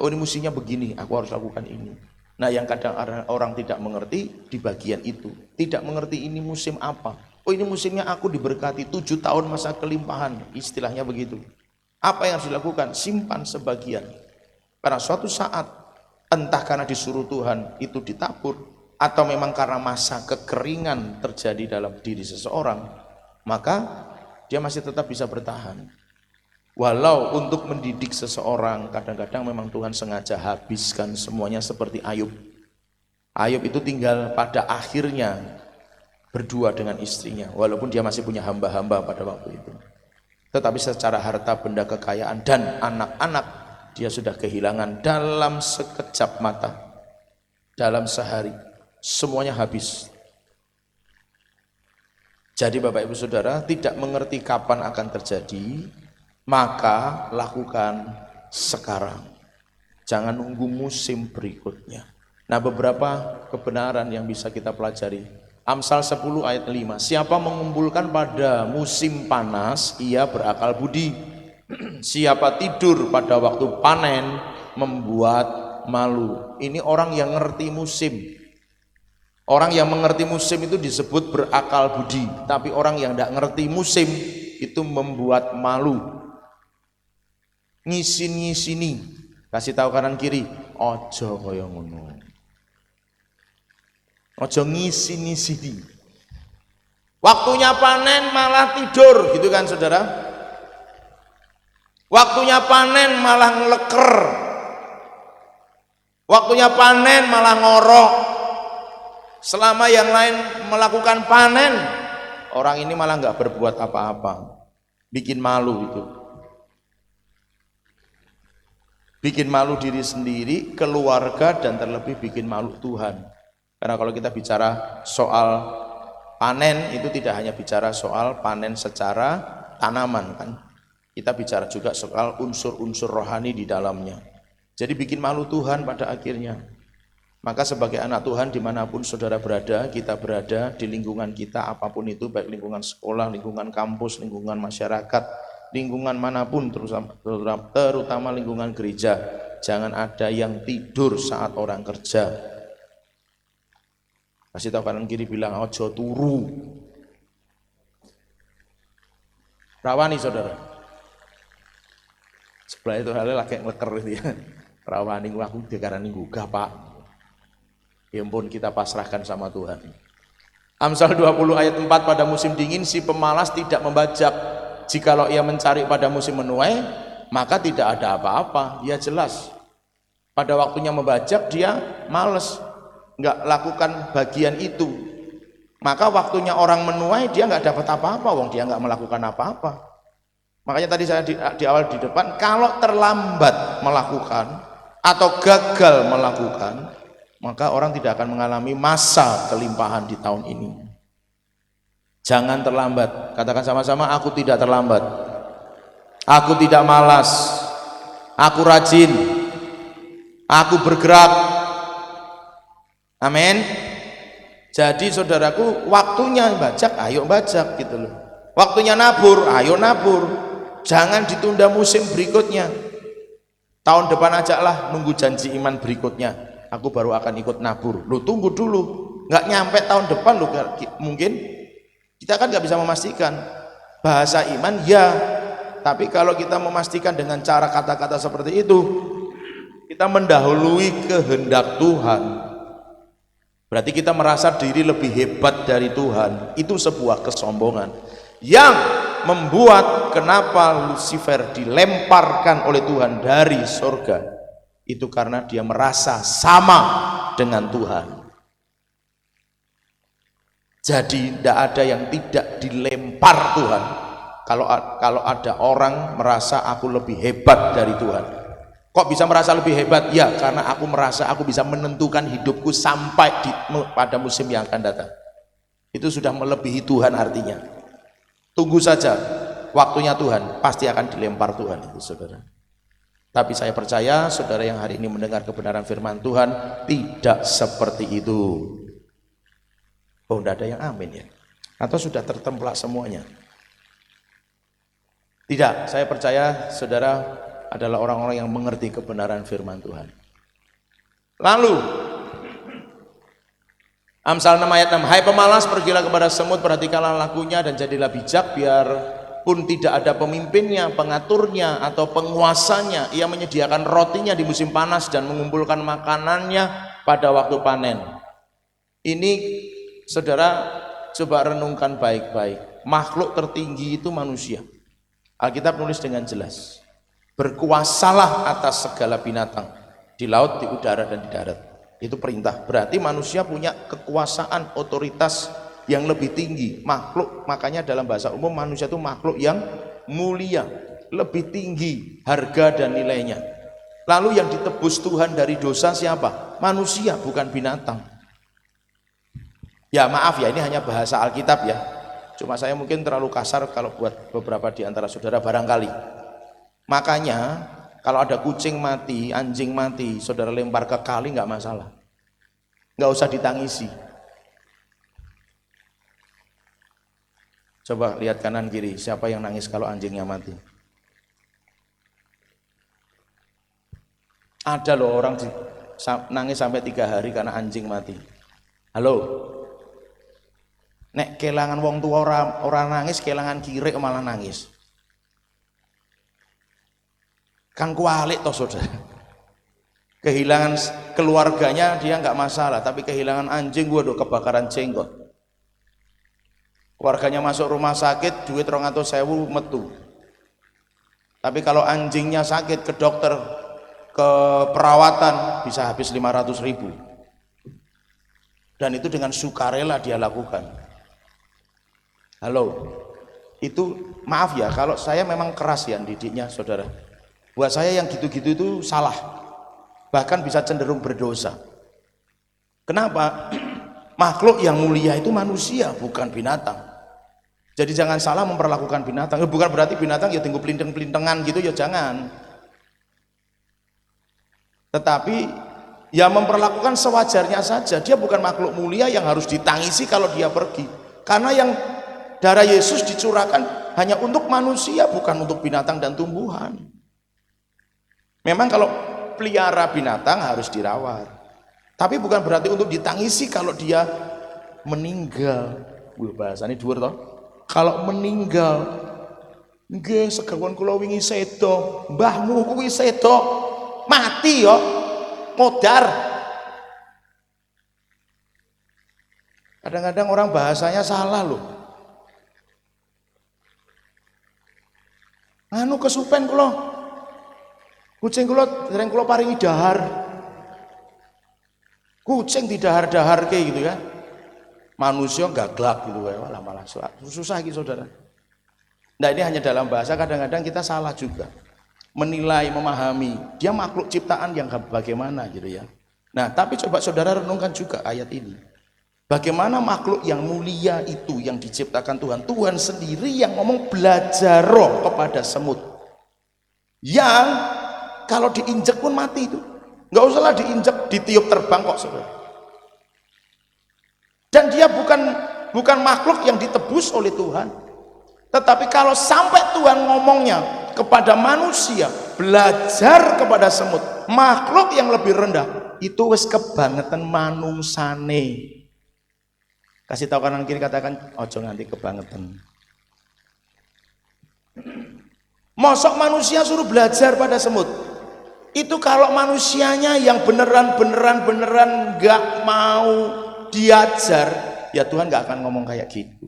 Oh ini musimnya begini, aku harus lakukan ini. Nah yang kadang orang tidak mengerti di bagian itu, tidak mengerti ini musim apa. Oh ini musimnya aku diberkati 7 tahun masa kelimpahan, istilahnya begitu. Apa yang harus dilakukan? Simpan sebagian, karena suatu saat entah karena disuruh Tuhan itu ditabur, atau memang karena masa kekeringan terjadi dalam diri seseorang, maka dia masih tetap bisa bertahan. Walau untuk mendidik seseorang, kadang-kadang memang Tuhan sengaja habiskan semuanya seperti Ayub. Ayub itu tinggal pada akhirnya berdua dengan istrinya, walaupun dia masih punya hamba-hamba pada waktu itu. Tetapi secara harta benda, kekayaan, dan anak-anak, dia sudah kehilangan dalam sekejap mata, dalam sehari, semuanya habis. Jadi Bapak Ibu Saudara, tidak mengerti kapan akan terjadi, maka lakukan sekarang. Jangan nunggu musim berikutnya. Nah beberapa kebenaran yang bisa kita pelajari. Amsal 10 ayat 5, siapa mengumpulkan pada musim panas, ia berakal budi. Siapa tidur pada waktu panen membuat malu. Ini orang yang ngerti musim. Orang yang mengerti musim itu disebut berakal budi. Tapi orang yang tidak ngerti musim itu membuat malu. Ngisin-ngisini, kasih tahu kanan kiri, ojo kaya ngono. Ojo ngisin-ngisini. Waktunya panen malah tidur, gitu kan saudara? Waktunya panen malah ngeleker, waktunya panen malah ngorok. Selama yang lain melakukan panen, orang ini malah nggak berbuat apa-apa, bikin malu itu, bikin malu diri sendiri, keluarga, dan terlebih bikin malu Tuhan. Karena kalau kita bicara soal panen itu tidak hanya bicara soal panen secara tanaman kan. Kita bicara juga soal unsur-unsur rohani di dalamnya. Jadi bikin malu Tuhan pada akhirnya. Maka sebagai anak Tuhan dimanapun saudara berada, kita berada di lingkungan kita apapun itu, baik lingkungan sekolah, lingkungan kampus, lingkungan masyarakat, lingkungan manapun, terutama lingkungan gereja, jangan ada yang tidur saat orang kerja. Kasih tahu kanan kiri, bilang ojo turu. Rawani saudara. Sebelah itu halnya lagi ngeker gitu ya. Rawani aku dikarani gugah Pak. Ya ampun, kita pasrahkan sama Tuhan. Amsal 20 ayat 4, pada musim dingin si pemalas tidak membajak. Jikalau ia mencari pada musim menuai, maka tidak ada apa-apa. Dia jelas. Pada waktunya membajak dia males, nggak lakukan bagian itu. Maka waktunya orang menuai dia nggak dapat apa-apa, wong dia nggak melakukan apa-apa. Makanya tadi saya di awal di depan, kalau terlambat melakukan atau gagal melakukan, maka orang tidak akan mengalami masa kelimpahan di tahun ini. Jangan terlambat. Katakan sama-sama, aku tidak terlambat. Aku tidak malas. Aku rajin. Aku bergerak. Amin. Jadi saudaraku, waktunya bajak, ayo bajak gitu loh. Waktunya nabur, ayo nabur. Jangan ditunda musim berikutnya. Tahun depan ajaklah, nunggu janji iman berikutnya. Aku baru akan ikut nabur. Lu tunggu dulu, nggak nyampe tahun depan lu mungkin. Kita kan nggak bisa memastikan. Bahasa iman ya, tapi kalau kita memastikan dengan cara kata-kata seperti itu, kita mendahului kehendak Tuhan. Berarti kita merasa diri lebih hebat dari Tuhan. Itu sebuah kesombongan yang membuat kenapa Lucifer dilemparkan oleh Tuhan dari surga. Itu karena dia merasa sama dengan Tuhan. Jadi tidak ada yang tidak dilempar Tuhan. Kalau ada orang merasa aku lebih hebat dari Tuhan. Kok bisa merasa lebih hebat? Ya, karena aku merasa aku bisa menentukan hidupku sampai pada musim yang akan datang. Itu sudah melebihi Tuhan artinya. Tunggu saja waktunya Tuhan, pasti akan dilempar Tuhan itu saudara. Tapi saya percaya saudara yang hari ini mendengar kebenaran firman Tuhan tidak seperti itu. Oh, tidak ada yang amin ya? Atau sudah tertemplak semuanya? Tidak, saya percaya saudara adalah orang-orang yang mengerti kebenaran firman Tuhan. Lalu Amsal 6 ayat 6, hai pemalas, pergilah kepada semut, perhatikanlah lakunya dan jadilah bijak, biar pun tidak ada pemimpinnya, pengaturnya atau penguasanya, ia menyediakan rotinya di musim panas dan mengumpulkan makanannya pada waktu panen. Ini saudara coba renungkan baik-baik. Makhluk tertinggi itu manusia. Alkitab nulis dengan jelas, berkuasalah atas segala binatang di laut, di udara dan di darat. Itu perintah. Berarti manusia punya kekuasaan, otoritas yang lebih tinggi. Makhluk, makanya dalam bahasa umum manusia itu makhluk yang mulia, lebih tinggi harga dan nilainya. Lalu yang ditebus Tuhan dari dosa siapa? Manusia, bukan binatang. Ya maaf ya, ini hanya bahasa Alkitab ya. Cuma saya mungkin terlalu kasar kalau buat beberapa di antara saudara barangkali. Makanya kalau ada kucing mati, anjing mati, saudara lempar ke kali nggak masalah. Nggak usah ditangisi. Coba lihat kanan kiri, siapa yang nangis kalau anjingnya mati? Ada loh orang nangis sampai 3 hari karena anjing mati. Halo? Nek kelangan wong tua orang nangis, kelangan kiri malah nangis. Kan kualik toh saudara. Kehilangan keluarganya dia nggak masalah, tapi kehilangan anjing, waduh, kebakaran jenggot. Keluarganya masuk rumah sakit, duit 200.000 metu. Tapi kalau anjingnya sakit, ke dokter, ke perawatan, bisa habis 500.000. Dan itu dengan sukarela dia lakukan. Halo, itu maaf ya, kalau saya memang keras ya didiknya saudara. Buat saya yang gitu-gitu itu salah. Bahkan bisa cenderung berdosa. Kenapa? Makhluk yang mulia itu manusia, bukan binatang. Jadi jangan salah memperlakukan binatang. Bukan berarti binatang ya tinggal pelintang-pelintengan gitu ya, jangan. Tetapi Ya memperlakukan sewajarnya saja. Dia bukan makhluk mulia yang harus ditangisi kalau dia pergi. Karena yang darah Yesus dicurahkan hanya untuk manusia, bukan untuk binatang dan tumbuhan. Memang kalau pelihara binatang harus dirawat, tapi bukan berarti untuk ditangisi kalau dia meninggal. Bahasanya dhuwur toh. Kalau meninggal, nggih segawon kula wingi sedo, mbahmu kuwi sedo, mati yo, modar. Kadang-kadang orang bahasanya salah loh. Anu kesupen kula. Kucing kula dereng kula paringi dahar. Kucing didahar-dahar kayak gitu kan. Manusia gaglak gitu ya, malah susah gitu saudara. Nah ini hanya dalam bahasa, kadang-kadang kita salah juga menilai, memahami dia makhluk ciptaan yang bagaimana gitu ya. Nah tapi coba saudara renungkan juga ayat ini, bagaimana makhluk yang mulia itu yang diciptakan Tuhan sendiri yang ngomong belajar roh kepada semut, yang kalau diinjek pun mati itu, nggak usahlah diinjek, ditiup terbang kok saudara. Dan dia bukan makhluk yang ditebus oleh Tuhan. Tetapi kalau sampai Tuhan ngomongnya kepada manusia, belajar kepada semut, makhluk yang lebih rendah, itu wis kebangetan manungsane. Kasih tahu kanan kiri, katakan ojo nganti kebangetan. Mosok manusia suruh belajar pada semut. Itu kalau manusianya yang beneran nggak mau diajar, ya Tuhan gak akan ngomong kayak gitu.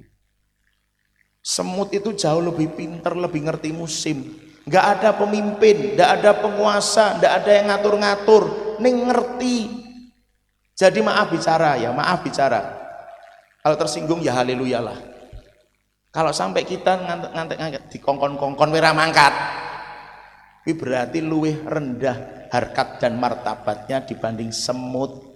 Semut itu jauh lebih pinter, lebih ngerti musim. Gak ada pemimpin, gak ada penguasa, gak ada yang ngatur-ngatur, ning ngerti. Jadi maaf bicara. Kalau tersinggung ya haleluya lah. Kalau sampai kita ngantek di kongkon-kongkon wira mangkat, itu berarti luwih rendah harkat dan martabatnya dibanding semut.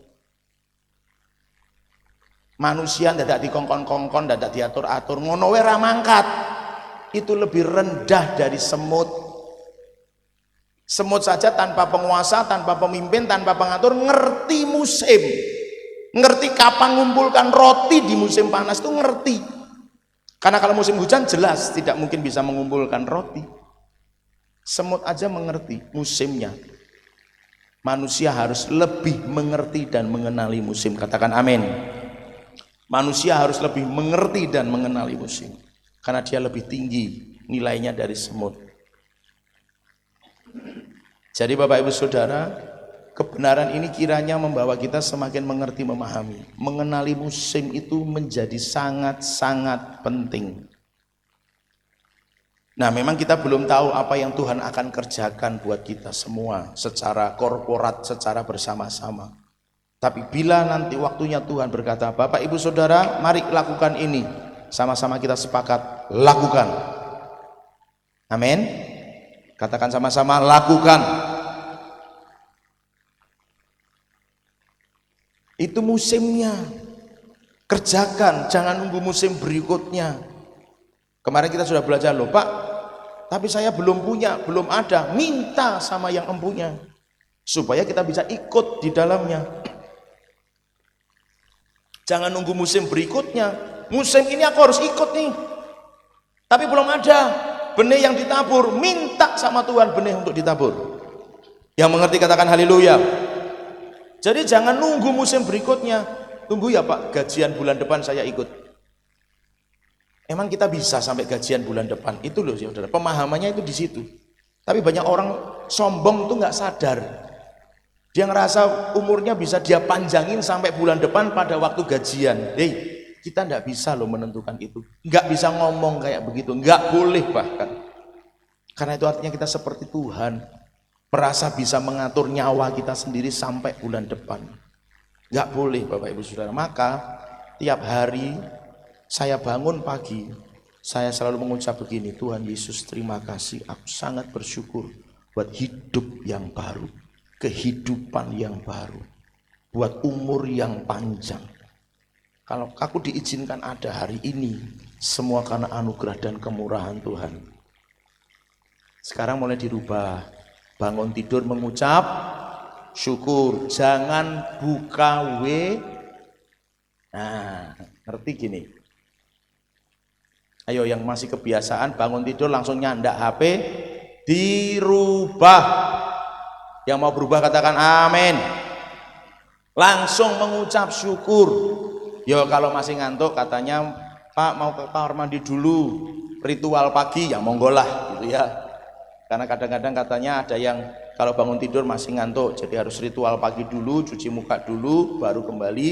Manusia dadak dikongkon-kongkon, dadak diatur-atur, ngono wae ra mangkat. Itu lebih rendah dari semut. Semut saja tanpa penguasa, tanpa pemimpin, tanpa pengatur, ngerti musim. Ngerti kapan ngumpulkan roti di musim panas itu ngerti. Karena kalau musim hujan jelas tidak mungkin bisa mengumpulkan roti. Semut aja mengerti musimnya. Manusia harus lebih mengerti dan mengenali musim. Katakan amin. Manusia harus lebih mengerti dan mengenali musim, karena dia lebih tinggi nilainya dari semut. Jadi Bapak Ibu Saudara, kebenaran ini kiranya membawa kita semakin mengerti, memahami. Mengenali musim itu menjadi sangat-sangat penting. Nah memang kita belum tahu apa yang Tuhan akan kerjakan buat kita semua secara korporat, secara bersama-sama. Tapi bila nanti waktunya Tuhan berkata, Bapak Ibu Saudara mari lakukan ini, sama-sama kita sepakat lakukan. Amin. Katakan sama-sama lakukan. Itu musimnya, kerjakan, jangan nunggu musim berikutnya. Kemarin kita sudah belajar loh Pak, tapi saya belum punya, belum ada, minta sama yang empunya supaya kita bisa ikut di dalamnya. Jangan nunggu musim berikutnya. Musim ini aku harus ikut nih, tapi belum ada benih yang ditabur. Minta sama Tuhan benih untuk ditabur. Yang mengerti katakan haleluya. Jadi jangan nunggu musim berikutnya. Tunggu ya Pak, gajian bulan depan saya ikut. Emang kita bisa sampai gajian bulan depan? Itu loh saudara, pemahamannya itu di situ. Tapi banyak orang sombong tuh nggak sadar. Dia ngerasa umurnya bisa dia panjangin sampai bulan depan pada waktu gajian. Kita nggak bisa loh menentukan itu. Nggak bisa ngomong kayak begitu. Nggak boleh bahkan. Karena itu artinya kita seperti Tuhan. Merasa bisa mengatur nyawa kita sendiri sampai bulan depan. Nggak boleh Bapak Ibu Saudara. Maka tiap hari saya bangun pagi, saya selalu mengucap begini, Tuhan Yesus terima kasih. Aku sangat bersyukur buat hidup yang baru. Kehidupan yang baru, buat umur yang panjang. Kalau aku diizinkan ada hari ini, semua karena anugerah dan kemurahan Tuhan. Sekarang mulai dirubah, bangun tidur mengucap syukur. Jangan buka Nah, ngerti gini. Ayo yang masih kebiasaan bangun tidur langsung nyandak HP, dirubah. Yang mau berubah katakan amin. Langsung mengucap syukur. Yo kalau masih ngantuk katanya Pak mau ke kamar mandi dulu, ritual pagi ya monggolah gitu ya. Karena kadang-kadang katanya ada yang kalau bangun tidur masih ngantuk, jadi harus ritual pagi dulu, cuci muka dulu, baru kembali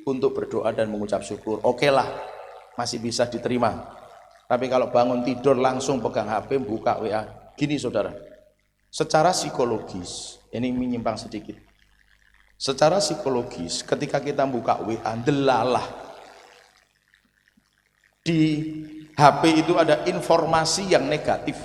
untuk berdoa dan mengucap syukur. Oke lah, masih bisa diterima. Tapi kalau bangun tidur langsung pegang HP, buka WA, gini saudara, secara psikologis, ini menyimpang sedikit. Secara psikologis, ketika kita buka WA, delalah di HP itu ada informasi yang negatif,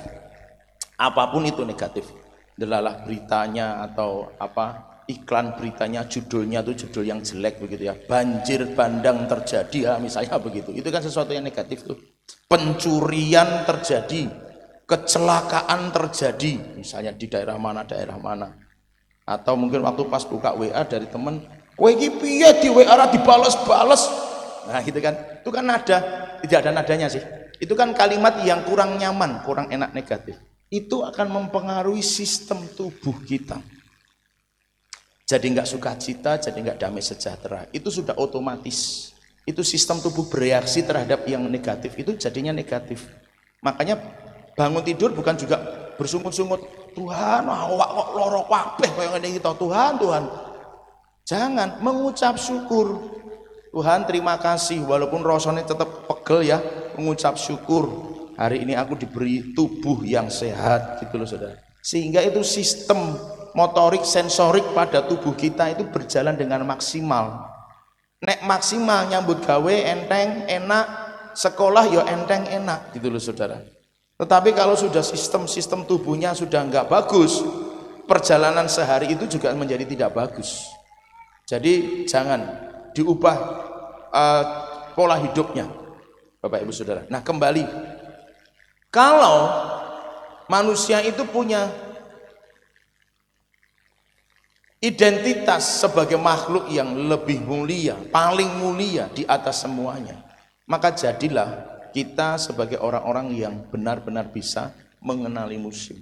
apapun itu negatif, delalah beritanya atau apa iklan beritanya, judulnya itu judul yang jelek begitu ya, banjir bandang terjadi ya misalnya begitu, itu kan sesuatu yang negatif tuh. Pencurian terjadi, kecelakaan terjadi misalnya di daerah mana, atau mungkin waktu pas buka WA dari temen, kowe iki piye di WA ra dibales-bales, nah gitu kan, itu kan nada, tidak ada nadanya sih, itu kan kalimat yang kurang nyaman, kurang enak, negatif, itu akan mempengaruhi sistem tubuh kita. Jadi nggak sukacita, jadi nggak damai sejahtera. Itu sudah otomatis. Itu sistem tubuh bereaksi terhadap yang negatif, itu jadinya negatif. Makanya bangun tidur bukan juga bersungut-sungut, Tuhan, awak kok loro kabeh kaya ngene iki to, Tuhan. Jangan, mengucap syukur. Tuhan terima kasih, walaupun rasanya tetap pegel ya, mengucap syukur. Hari ini aku diberi tubuh yang sehat, gitu loh saudara. Sehingga itu sistem motorik sensorik pada tubuh kita itu berjalan dengan maksimal. Nek maksimal nyambut gawe enteng enak, sekolah ya enteng enak gitu loh saudara. Tetapi kalau sudah sistem tubuhnya sudah enggak bagus, perjalanan sehari itu juga menjadi tidak bagus. Jadi jangan diubah pola hidupnya Bapak Ibu Saudara. Nah kembali, kalau manusia itu punya identitas sebagai makhluk yang lebih mulia, paling mulia di atas semuanya, maka jadilah kita sebagai orang-orang yang benar-benar bisa mengenali musim.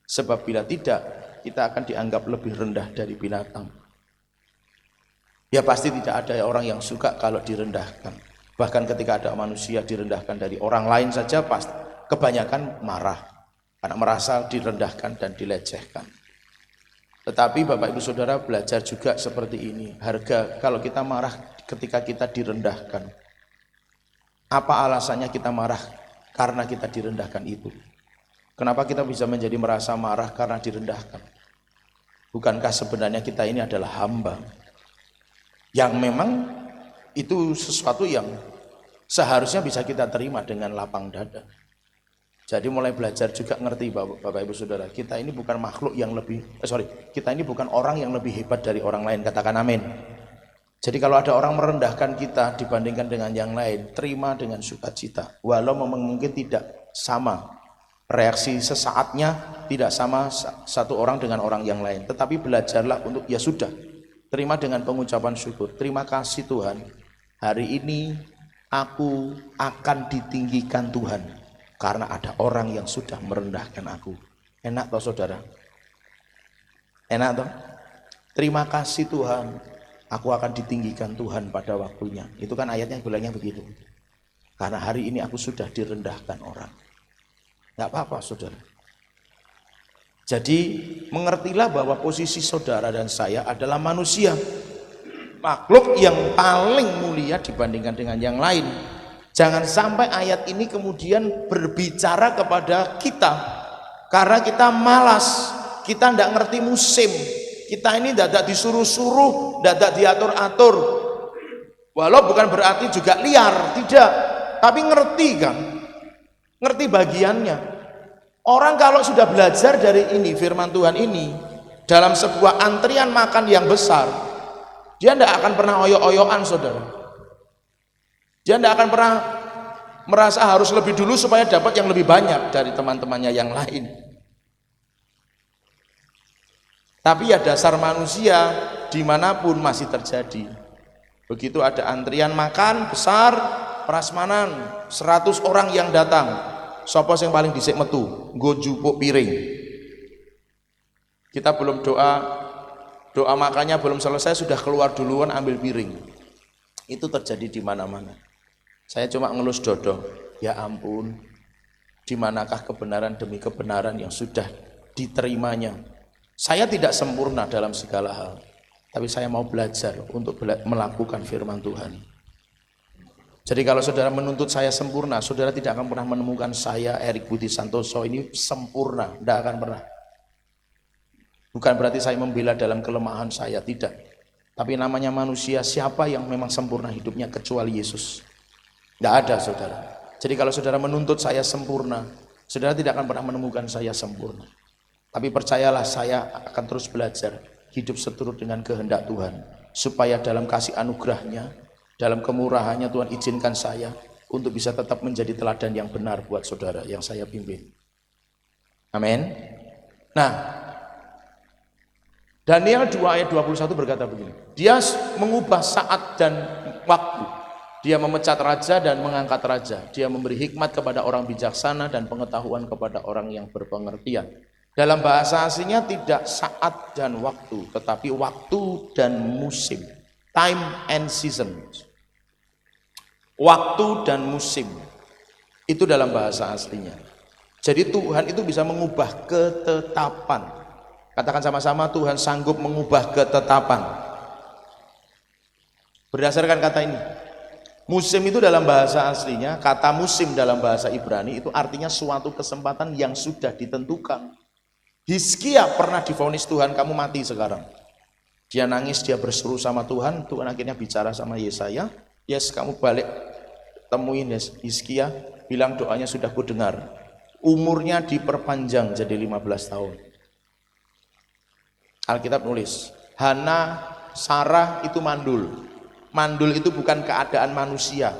Sebab bila tidak, kita akan dianggap lebih rendah dari binatang. Ya pasti tidak ada orang yang suka kalau direndahkan. Bahkan ketika ada manusia direndahkan dari orang lain saja, pasti kebanyakan marah karena merasa direndahkan dan dilecehkan. Tetapi Bapak Ibu Saudara belajar juga seperti ini. Harga kalau kita marah ketika kita direndahkan. Apa alasannya kita marah? Karena kita direndahkan itu. Kenapa kita bisa menjadi merasa marah karena direndahkan? Bukankah sebenarnya kita ini adalah hamba? Yang memang itu sesuatu yang seharusnya bisa kita terima dengan lapang dada. Jadi mulai belajar juga ngerti Bapak Ibu Saudara, kita ini bukan makhluk yang kita ini bukan orang yang lebih hebat dari orang lain, katakan amin. Jadi kalau ada orang merendahkan kita dibandingkan dengan yang lain, terima dengan sukacita. Walau memang mungkin tidak sama, reaksi sesaatnya tidak sama satu orang dengan orang yang lain. Tetapi belajarlah untuk ya sudah, terima dengan pengucapan syukur. Terima kasih Tuhan, hari ini aku akan ditinggikan Tuhan. Karena ada orang yang sudah merendahkan aku. Enak toh saudara? Enak toh? Terima kasih Tuhan, aku akan ditinggikan Tuhan pada waktunya. Itu kan ayatnya bilangnya begitu. Karena hari ini aku sudah direndahkan orang. Gak apa-apa saudara. Jadi mengertilah bahwa posisi saudara dan saya adalah manusia, makhluk yang paling mulia dibandingkan dengan yang lain. Jangan sampai ayat ini kemudian berbicara kepada kita karena kita malas, kita tidak ngerti musim, kita ini tidak disuruh-suruh, tidak diatur-atur. Walau bukan berarti juga liar, tidak, tapi ngerti kan, ngerti bagiannya. Orang kalau sudah belajar dari ini, firman Tuhan ini, dalam sebuah antrian makan yang besar, dia tidak akan pernah oyok-oyokan saudara. Dia tidak akan pernah merasa harus lebih dulu supaya dapat yang lebih banyak dari teman-temannya yang lain. Tapi ya dasar manusia dimanapun masih terjadi. Begitu ada antrian makan besar, prasmanan, 100 orang yang datang. Sopo yang paling dhisik metu, nggo njupuk piring. Kita belum doa makannya belum selesai sudah keluar duluan ambil piring. Itu terjadi di mana-mana. Saya cuma ngelus dodo. Ya ampun, di manakah kebenaran demi kebenaran yang sudah diterimanya? Saya tidak sempurna dalam segala hal, tapi saya mau belajar untuk melakukan firman Tuhan. Jadi kalau saudara menuntut saya sempurna, saudara tidak akan pernah menemukan saya, Erik Budi Santoso, ini sempurna, tidak akan pernah. Bukan berarti saya membela dalam kelemahan saya, tidak. Tapi namanya manusia, siapa yang memang sempurna hidupnya kecuali Yesus? Tidak ada, saudara. Jadi kalau saudara menuntut saya sempurna, saudara tidak akan pernah menemukan saya sempurna. Tapi percayalah, saya akan terus belajar hidup seturut dengan kehendak Tuhan, supaya dalam kasih anugerahnya, dalam kemurahannya Tuhan izinkan saya untuk bisa tetap menjadi teladan yang benar buat saudara yang saya pimpin. Amin. Nah, Daniel 2 ayat 21 berkata begini, dia mengubah saat dan waktu, dia memecat raja dan mengangkat raja, dia memberi hikmat kepada orang bijaksana dan pengetahuan kepada orang yang berpengertian. Dalam bahasa aslinya tidak saat dan waktu, tetapi waktu dan musim. Time and season. Waktu dan musim. Itu dalam bahasa aslinya. Jadi Tuhan itu bisa mengubah ketetapan. Katakan sama-sama, Tuhan sanggup mengubah ketetapan. Berdasarkan kata ini. Musim itu dalam bahasa aslinya, kata musim dalam bahasa Ibrani itu artinya suatu kesempatan yang sudah ditentukan. Hizkia pernah divonis Tuhan, kamu mati sekarang. Dia nangis, dia berseru sama Tuhan. Tuhan akhirnya bicara sama Yesaya, yes, kamu balik temuin Hizkia, bilang doanya sudah kudengar. Umurnya diperpanjang jadi 15 tahun. Alkitab nulis, Hana, Sarah itu mandul. Mandul itu bukan keadaan manusia,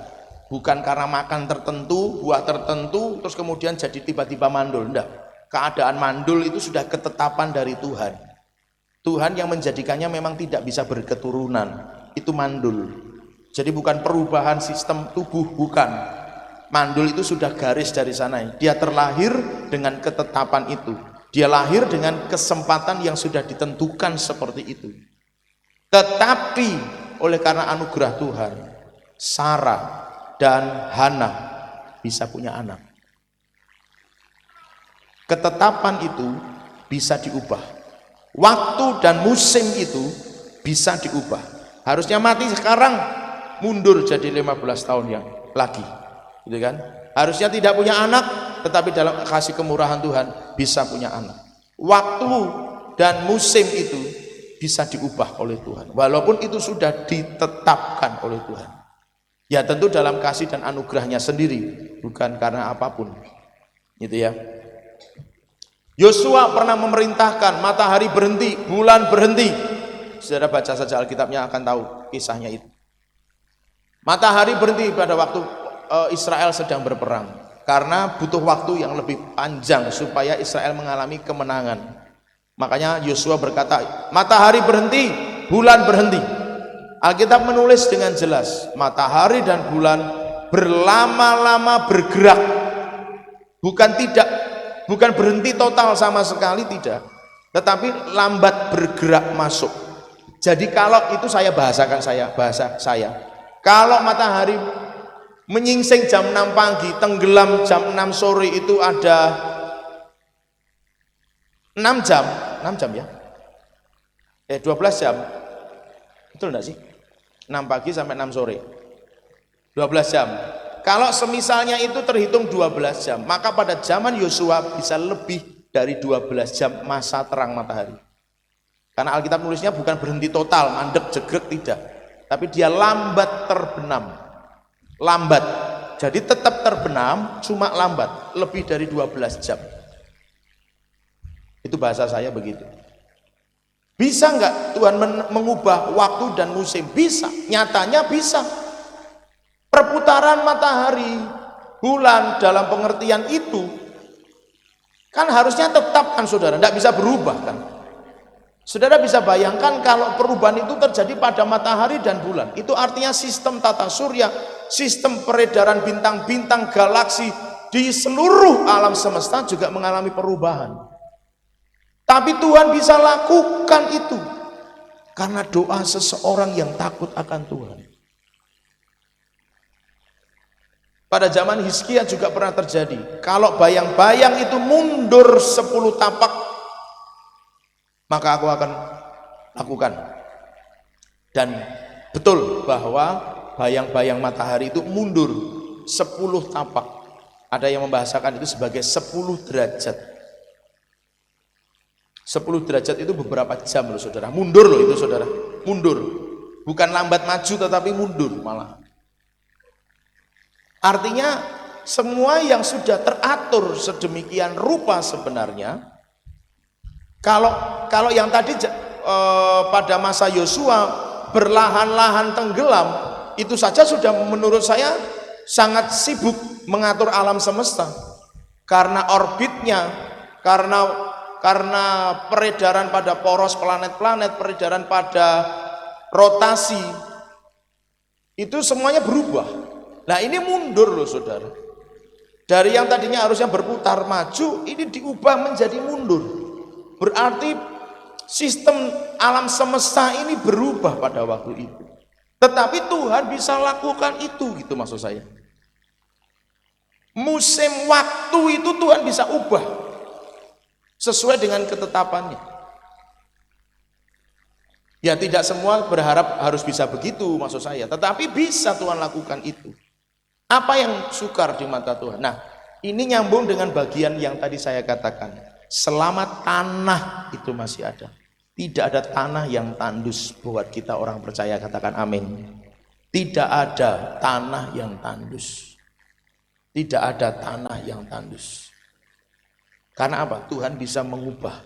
bukan karena makan tertentu, buah tertentu, terus kemudian jadi tiba-tiba mandul. Enggak. Keadaan mandul itu sudah ketetapan dari Tuhan. Tuhan yang menjadikannya memang tidak bisa berketurunan. Itu mandul. Jadi bukan perubahan sistem tubuh, bukan. Mandul itu sudah garis dari sana. Dia terlahir dengan ketetapan itu. Dia lahir dengan kesempatan yang sudah ditentukan seperti itu. Tetapi oleh karena anugerah Tuhan, Sarah dan Hana bisa punya anak. Ketetapan itu bisa diubah. Waktu dan musim itu bisa diubah. Harusnya mati sekarang, mundur jadi 15 tahun yang lagi. Gitu kan? Harusnya tidak punya anak, tetapi dalam kasih kemurahan Tuhan bisa punya anak. Waktu dan musim itu bisa diubah oleh Tuhan. Walaupun itu sudah ditetapkan oleh Tuhan. Ya tentu dalam kasih dan anugerahnya sendiri, bukan karena apapun. Gitu ya. Yosua pernah memerintahkan matahari berhenti, bulan berhenti. Saudara baca saja Alkitabnya akan tahu kisahnya itu. Matahari berhenti pada waktu Israel sedang berperang, karena butuh waktu yang lebih panjang supaya Israel mengalami kemenangan. Makanya Yosua berkata, matahari berhenti, bulan berhenti. Alkitab menulis dengan jelas, matahari dan bulan berlama-lama bergerak. Bukan berhenti total sama sekali, tidak, tetapi lambat bergerak masuk. Jadi kalau itu bahasa saya, kalau matahari menyingsing jam 6 pagi, tenggelam jam 6 sore, itu ada 6 jam ya, 12 jam, betul enggak sih? 6 pagi sampai 6 sore, 12 jam. Kalau semisalnya itu terhitung 12 jam, maka pada zaman Yosua bisa lebih dari 12 jam masa terang matahari. Karena Alkitab nulisnya bukan berhenti total, mandek, jegrek, tidak. Tapi dia lambat terbenam. Lambat. Jadi tetap terbenam, cuma lambat. Lebih dari 12 jam. Itu bahasa saya begitu. Bisa nggak Tuhan mengubah waktu dan musim? Bisa. Nyatanya bisa. Perputaran matahari, bulan dalam pengertian itu kan harusnya tetap kan saudara, tidak bisa berubah kan. Saudara bisa bayangkan kalau perubahan itu terjadi pada matahari dan bulan. Itu artinya sistem tata surya, sistem peredaran bintang-bintang, galaksi di seluruh alam semesta juga mengalami perubahan. Tapi Tuhan bisa lakukan itu karena doa seseorang yang takut akan Tuhan. Pada zaman Hizkia juga pernah terjadi. Kalau bayang-bayang itu mundur 10 tapak, maka aku akan lakukan. Dan betul bahwa bayang-bayang matahari itu mundur 10 tapak. Ada yang membahasakan itu sebagai 10 derajat. 10 derajat itu beberapa jam loh saudara. Mundur loh itu saudara. Mundur. Bukan lambat maju tetapi mundur malah. Artinya semua yang sudah teratur sedemikian rupa sebenarnya, kalau yang tadi pada masa Yosua berlahan-lahan tenggelam, itu saja sudah menurut saya sangat sibuk mengatur alam semesta karena orbitnya, karena peredaran pada poros planet-planet, peredaran pada rotasi, itu semuanya berubah. Nah ini mundur loh saudara. Dari yang tadinya harusnya berputar maju, ini diubah menjadi mundur. Berarti sistem alam semesta ini berubah pada waktu itu. Tetapi Tuhan bisa lakukan itu, gitu maksud saya. Musim waktu itu Tuhan bisa ubah sesuai dengan ketetapannya. Ya tidak semua berharap harus bisa begitu maksud saya, tetapi bisa Tuhan lakukan itu. Apa yang sukar di mata Tuhan? Nah, ini nyambung dengan bagian yang tadi saya katakan. Selama tanah itu masih ada, tidak ada tanah yang tandus buat kita orang percaya, katakan amin. Tidak ada tanah yang tandus. Tidak ada tanah yang tandus. Karena apa? Tuhan bisa mengubah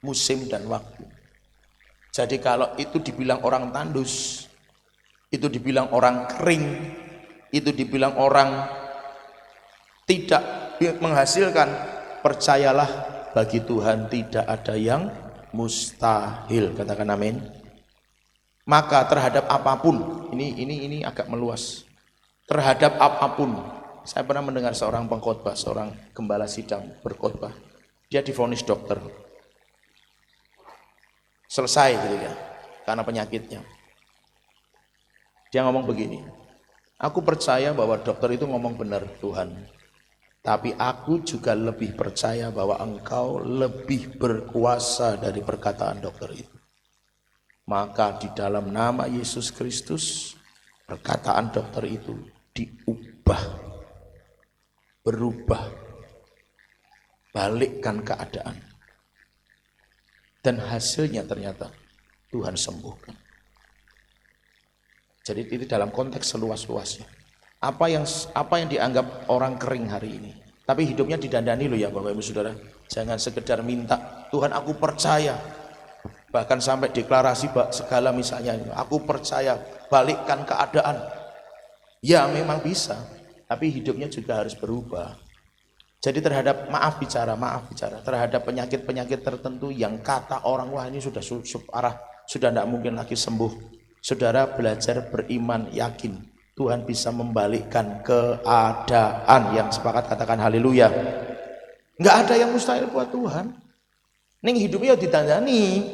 musim dan waktu. Jadi kalau itu dibilang orang tandus, itu dibilang orang kering, itu dibilang orang tidak menghasilkan, percayalah bagi Tuhan tidak ada yang mustahil, katakan amin. Maka terhadap apapun, ini agak meluas. Terhadap apapun, saya pernah mendengar seorang pengkhotbah, seorang gembala sidang berkhotbah. Dia divonis dokter. Selesai gitu ya, karena penyakitnya. Dia ngomong begini, aku percaya bahwa dokter itu ngomong benar Tuhan. Tapi aku juga lebih percaya bahwa Engkau lebih berkuasa dari perkataan dokter itu. Maka di dalam nama Yesus Kristus, perkataan dokter itu diubah, berubah, balikkan keadaan. Dan hasilnya ternyata Tuhan sembuhkan. Jadi itu dalam konteks seluas-luasnya. Apa yang dianggap orang kering hari ini, tapi hidupnya didandani loh ya Bapak Ibu Saudara. Jangan sekedar minta, Tuhan aku percaya. Bahkan sampai deklarasi segala misalnya, aku percaya, balikkan keadaan. Ya memang bisa, tapi hidupnya juga harus berubah. Jadi terhadap maaf bicara, terhadap penyakit-penyakit tertentu yang kata orang, wah ini sudah parah, sudah tidak mungkin lagi sembuh. Saudara belajar beriman, yakin Tuhan bisa membalikkan keadaan. Yang sepakat katakan haleluya. Nggak ada yang mustahil buat Tuhan. Ning hidupnya ditandani.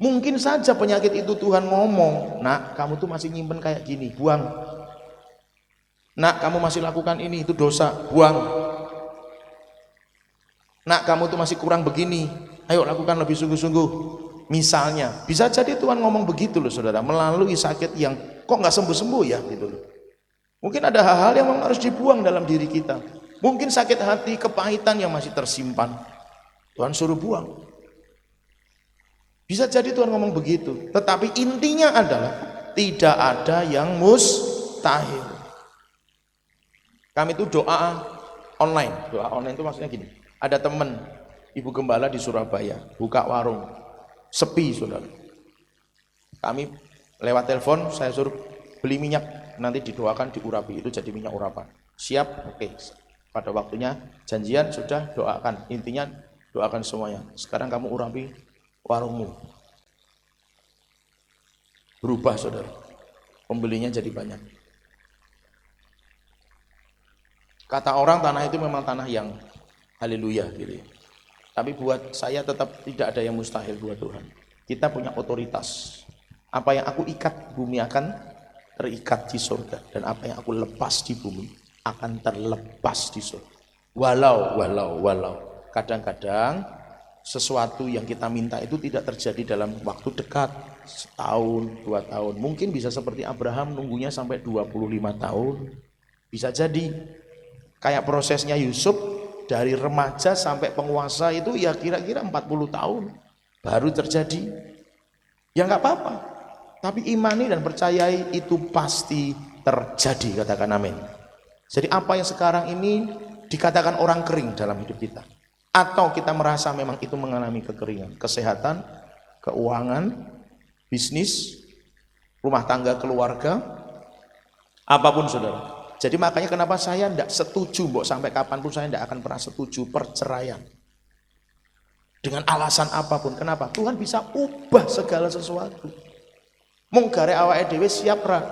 Mungkin saja penyakit itu Tuhan ngomong, nak kamu tuh masih nyimpen kayak gini, buang. Nak kamu masih lakukan ini, itu dosa, buang. Nak kamu tuh masih kurang begini, ayo lakukan lebih sungguh-sungguh. Misalnya, bisa jadi Tuhan ngomong begitu loh saudara, melalui sakit yang kok nggak sembuh-sembuh ya gitu loh. Mungkin ada hal-hal yang memang harus dibuang dalam diri kita. Mungkin sakit hati, kepahitan yang masih tersimpan, Tuhan suruh buang. Bisa jadi Tuhan ngomong begitu. Tetapi intinya adalah tidak ada yang mustahil. Kami itu doa online. Doa online itu maksudnya gini. Ada teman ibu gembala di Surabaya buka warung, sepi saudara. Kami lewat telepon, saya suruh beli minyak, nanti didoakan diurapi, itu jadi minyak urapan. Siap? Oke. Pada waktunya janjian sudah, doakan. Intinya doakan semuanya. Sekarang kamu urapi warungmu. Berubah saudara, pembelinya jadi banyak. Kata orang tanah itu memang tanah yang haleluya gitu ya. Tapi buat saya tetap tidak ada yang mustahil buat Tuhan. Kita punya otoritas. Apa yang aku ikat bumi akan terikat di surga, dan apa yang aku lepas di bumi akan terlepas di surga. Walau kadang-kadang sesuatu yang kita minta itu tidak terjadi dalam waktu dekat, setahun, 2 tahun. Mungkin bisa seperti Abraham nunggunya sampai 25 tahun. Bisa jadi kayak prosesnya Yusuf dari remaja sampai penguasa itu ya kira-kira 40 tahun baru terjadi. Ya nggak apa-apa. Tapi imani dan percayai itu pasti terjadi, katakan amin. Jadi apa yang sekarang ini dikatakan orang kering dalam hidup kita, atau kita merasa memang itu mengalami kekeringan, kesehatan, keuangan, bisnis, rumah tangga, keluarga, apapun saudara. Jadi makanya kenapa saya tidak setuju, sampai kapanpun saya tidak akan pernah setuju perceraian. Dengan alasan apapun, kenapa? Tuhan bisa ubah segala sesuatu. Mung gare awake dhewe siap ra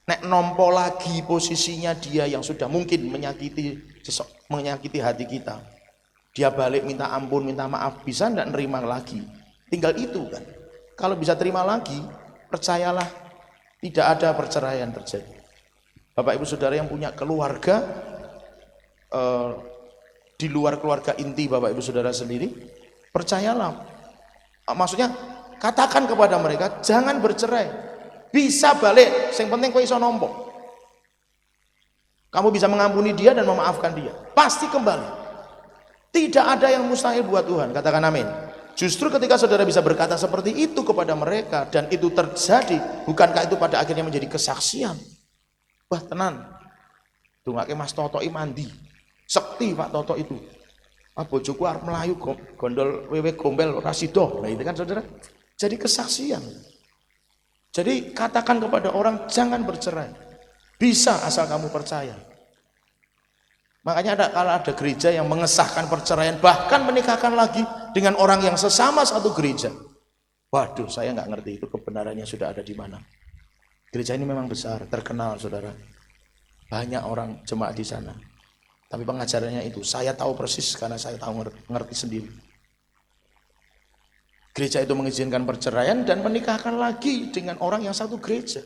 nek nompo lagi posisinya dia yang sudah mungkin menyakiti hati kita, dia balik minta ampun, minta maaf, bisa ndak nerima lagi? Tinggal itu kan. Kalau bisa terima lagi, percayalah tidak ada perceraian terjadi. Bapak ibu saudara yang punya keluarga di luar keluarga inti bapak ibu saudara sendiri, percayalah, maksudnya katakan kepada mereka jangan bercerai, bisa balik, yang penting kowe iso nampa. Kamu bisa mengampuni dia dan memaafkan dia, pasti kembali. Tidak ada yang mustahil buat Tuhan, katakan amin. Justru ketika saudara bisa berkata seperti itu kepada mereka dan itu terjadi, bukankah itu pada akhirnya menjadi kesaksian? Wah tenan, dongake Mas Toto mandi sekti Pak Toto itu. Bojoku arep melayu gondol wewe gombel rasido. Nah itu kan saudara, jadi kesaksian. Jadi katakan kepada orang jangan bercerai, bisa asal kamu percaya. Makanya kalau ada gereja yang mengesahkan perceraian, bahkan menikahkan lagi dengan orang yang sesama satu gereja. Waduh, saya nggak ngerti itu kebenarannya sudah ada di mana. Gereja ini memang besar, terkenal saudara, banyak orang jemaat di sana. Tapi pengajarannya itu saya tahu persis karena saya tahu ngerti sendiri. Gereja itu mengizinkan perceraian dan menikahkan lagi dengan orang yang satu gereja.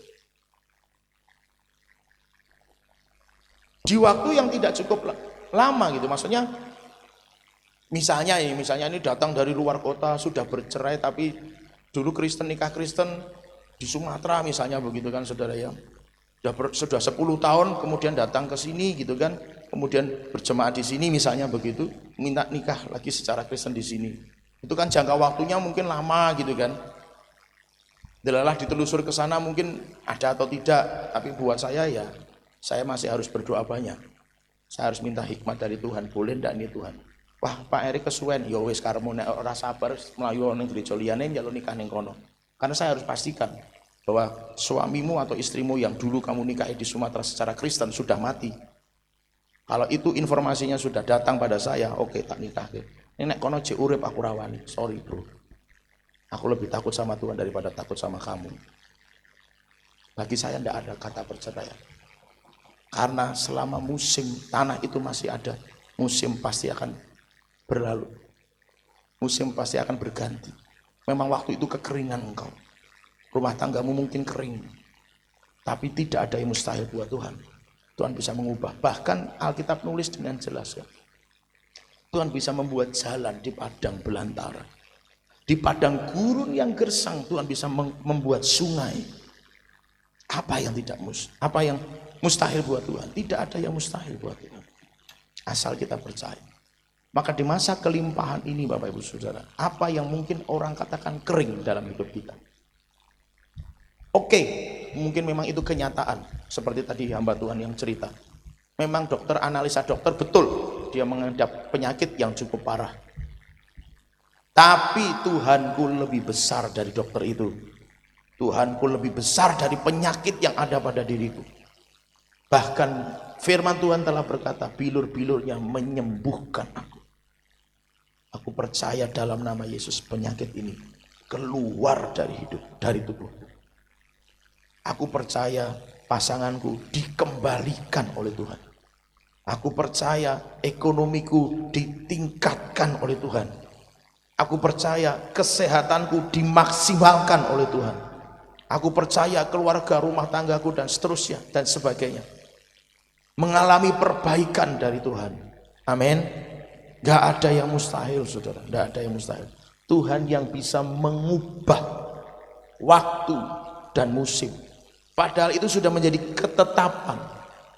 Di waktu yang tidak cukup lama gitu, maksudnya misalnya ini datang dari luar kota sudah bercerai, tapi dulu Kristen nikah Kristen di Sumatera misalnya begitu kan saudara ya. Sudah 10 tahun kemudian datang ke sini gitu kan, kemudian berjemaat di sini misalnya begitu, minta nikah lagi secara Kristen di sini. Itu kan jangka waktunya mungkin lama gitu kan. Delalah ditelusur ke sana mungkin ada atau tidak, tapi buat saya ya saya masih harus berdoa banyak. Saya harus minta hikmat dari Tuhan, boleh ndak nih Tuhan. Wah, Pak Erik kesuwen, ya wis karepmu nek ora sabar mlayu ning gereja liyane njaluk nikah ning kono. Karena saya harus pastikan bahwa suamimu atau istrimu yang dulu kamu nikahi di Sumatera secara Kristen sudah mati. Kalau itu informasinya sudah datang pada saya, oke, tak nikahke. Nek kono jek urip aku rawani. Sorry, Bro. Aku lebih takut sama Tuhan daripada takut sama kamu. Bagi saya tidak ada kata perceraian. Karena selama musim tanah itu masih ada, musim pasti akan berlalu. Musim pasti akan berganti. Memang waktu itu kekeringan engkau. Rumah tanggamu mungkin kering. Tapi tidak ada yang mustahil buat Tuhan. Tuhan bisa mengubah. Bahkan Alkitab nulis dengan jelas. Tuhan bisa membuat jalan di padang belantara. Di padang gurun yang gersang Tuhan bisa membuat sungai. Apa yang mustahil buat Tuhan? Tidak ada yang mustahil buat Tuhan. Asal kita percaya. Maka di masa kelimpahan ini Bapak Ibu Saudara, apa yang mungkin orang katakan kering dalam hidup kita? Oke, mungkin memang itu kenyataan. Seperti tadi hamba Tuhan yang cerita. Memang dokter, analisa dokter betul dia menghadap penyakit yang cukup parah. Tapi Tuhanku lebih besar dari dokter itu. Tuhanku lebih besar dari penyakit yang ada pada diriku. Bahkan firman Tuhan telah berkata, bilur-bilurnya menyembuhkan aku. Aku percaya dalam nama Yesus penyakit ini keluar dari hidup, dari tubuh. Aku percaya pasanganku dikembalikan oleh Tuhan. Aku percaya ekonomiku ditingkatkan oleh Tuhan. Aku percaya kesehatanku dimaksimalkan oleh Tuhan. Aku percaya keluarga, rumah tanggaku dan seterusnya dan sebagainya mengalami perbaikan dari Tuhan. Amin. Gak ada yang mustahil, saudara. Gak ada yang mustahil. Tuhan yang bisa mengubah waktu dan musim. Padahal itu sudah menjadi ketetapan.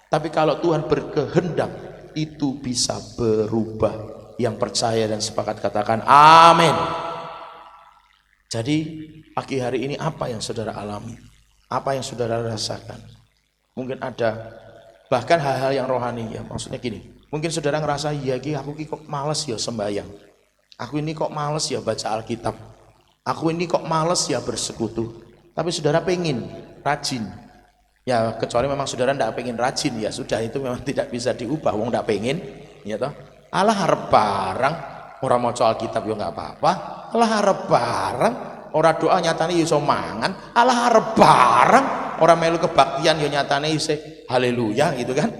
Tapi kalau Tuhan berkehendak, itu bisa berubah. Yang percaya dan sepakat katakan amin. Jadi pagi hari ini apa yang saudara alami? Apa yang saudara rasakan? Mungkin ada bahkan hal-hal yang rohani ya. Maksudnya gini, mungkin saudara ngerasa ya aku kok males ya sembahyang. Aku ini kok males ya baca Alkitab. Aku ini kok males ya bersekutu. Tapi saudara pengen rajin. Ya kecuali memang saudara tidak pengen rajin ya sudah, itu memang tidak bisa diubah. Wong tidak pengen, ya toh. Alah harap barang, orang mau Alkitab ya nggak apa-apa. Alah harap barang, orang doa nyatane iso mangan. Alah harap barang, orang melu kebaktian ya nyatane iso haleluya gitu kan.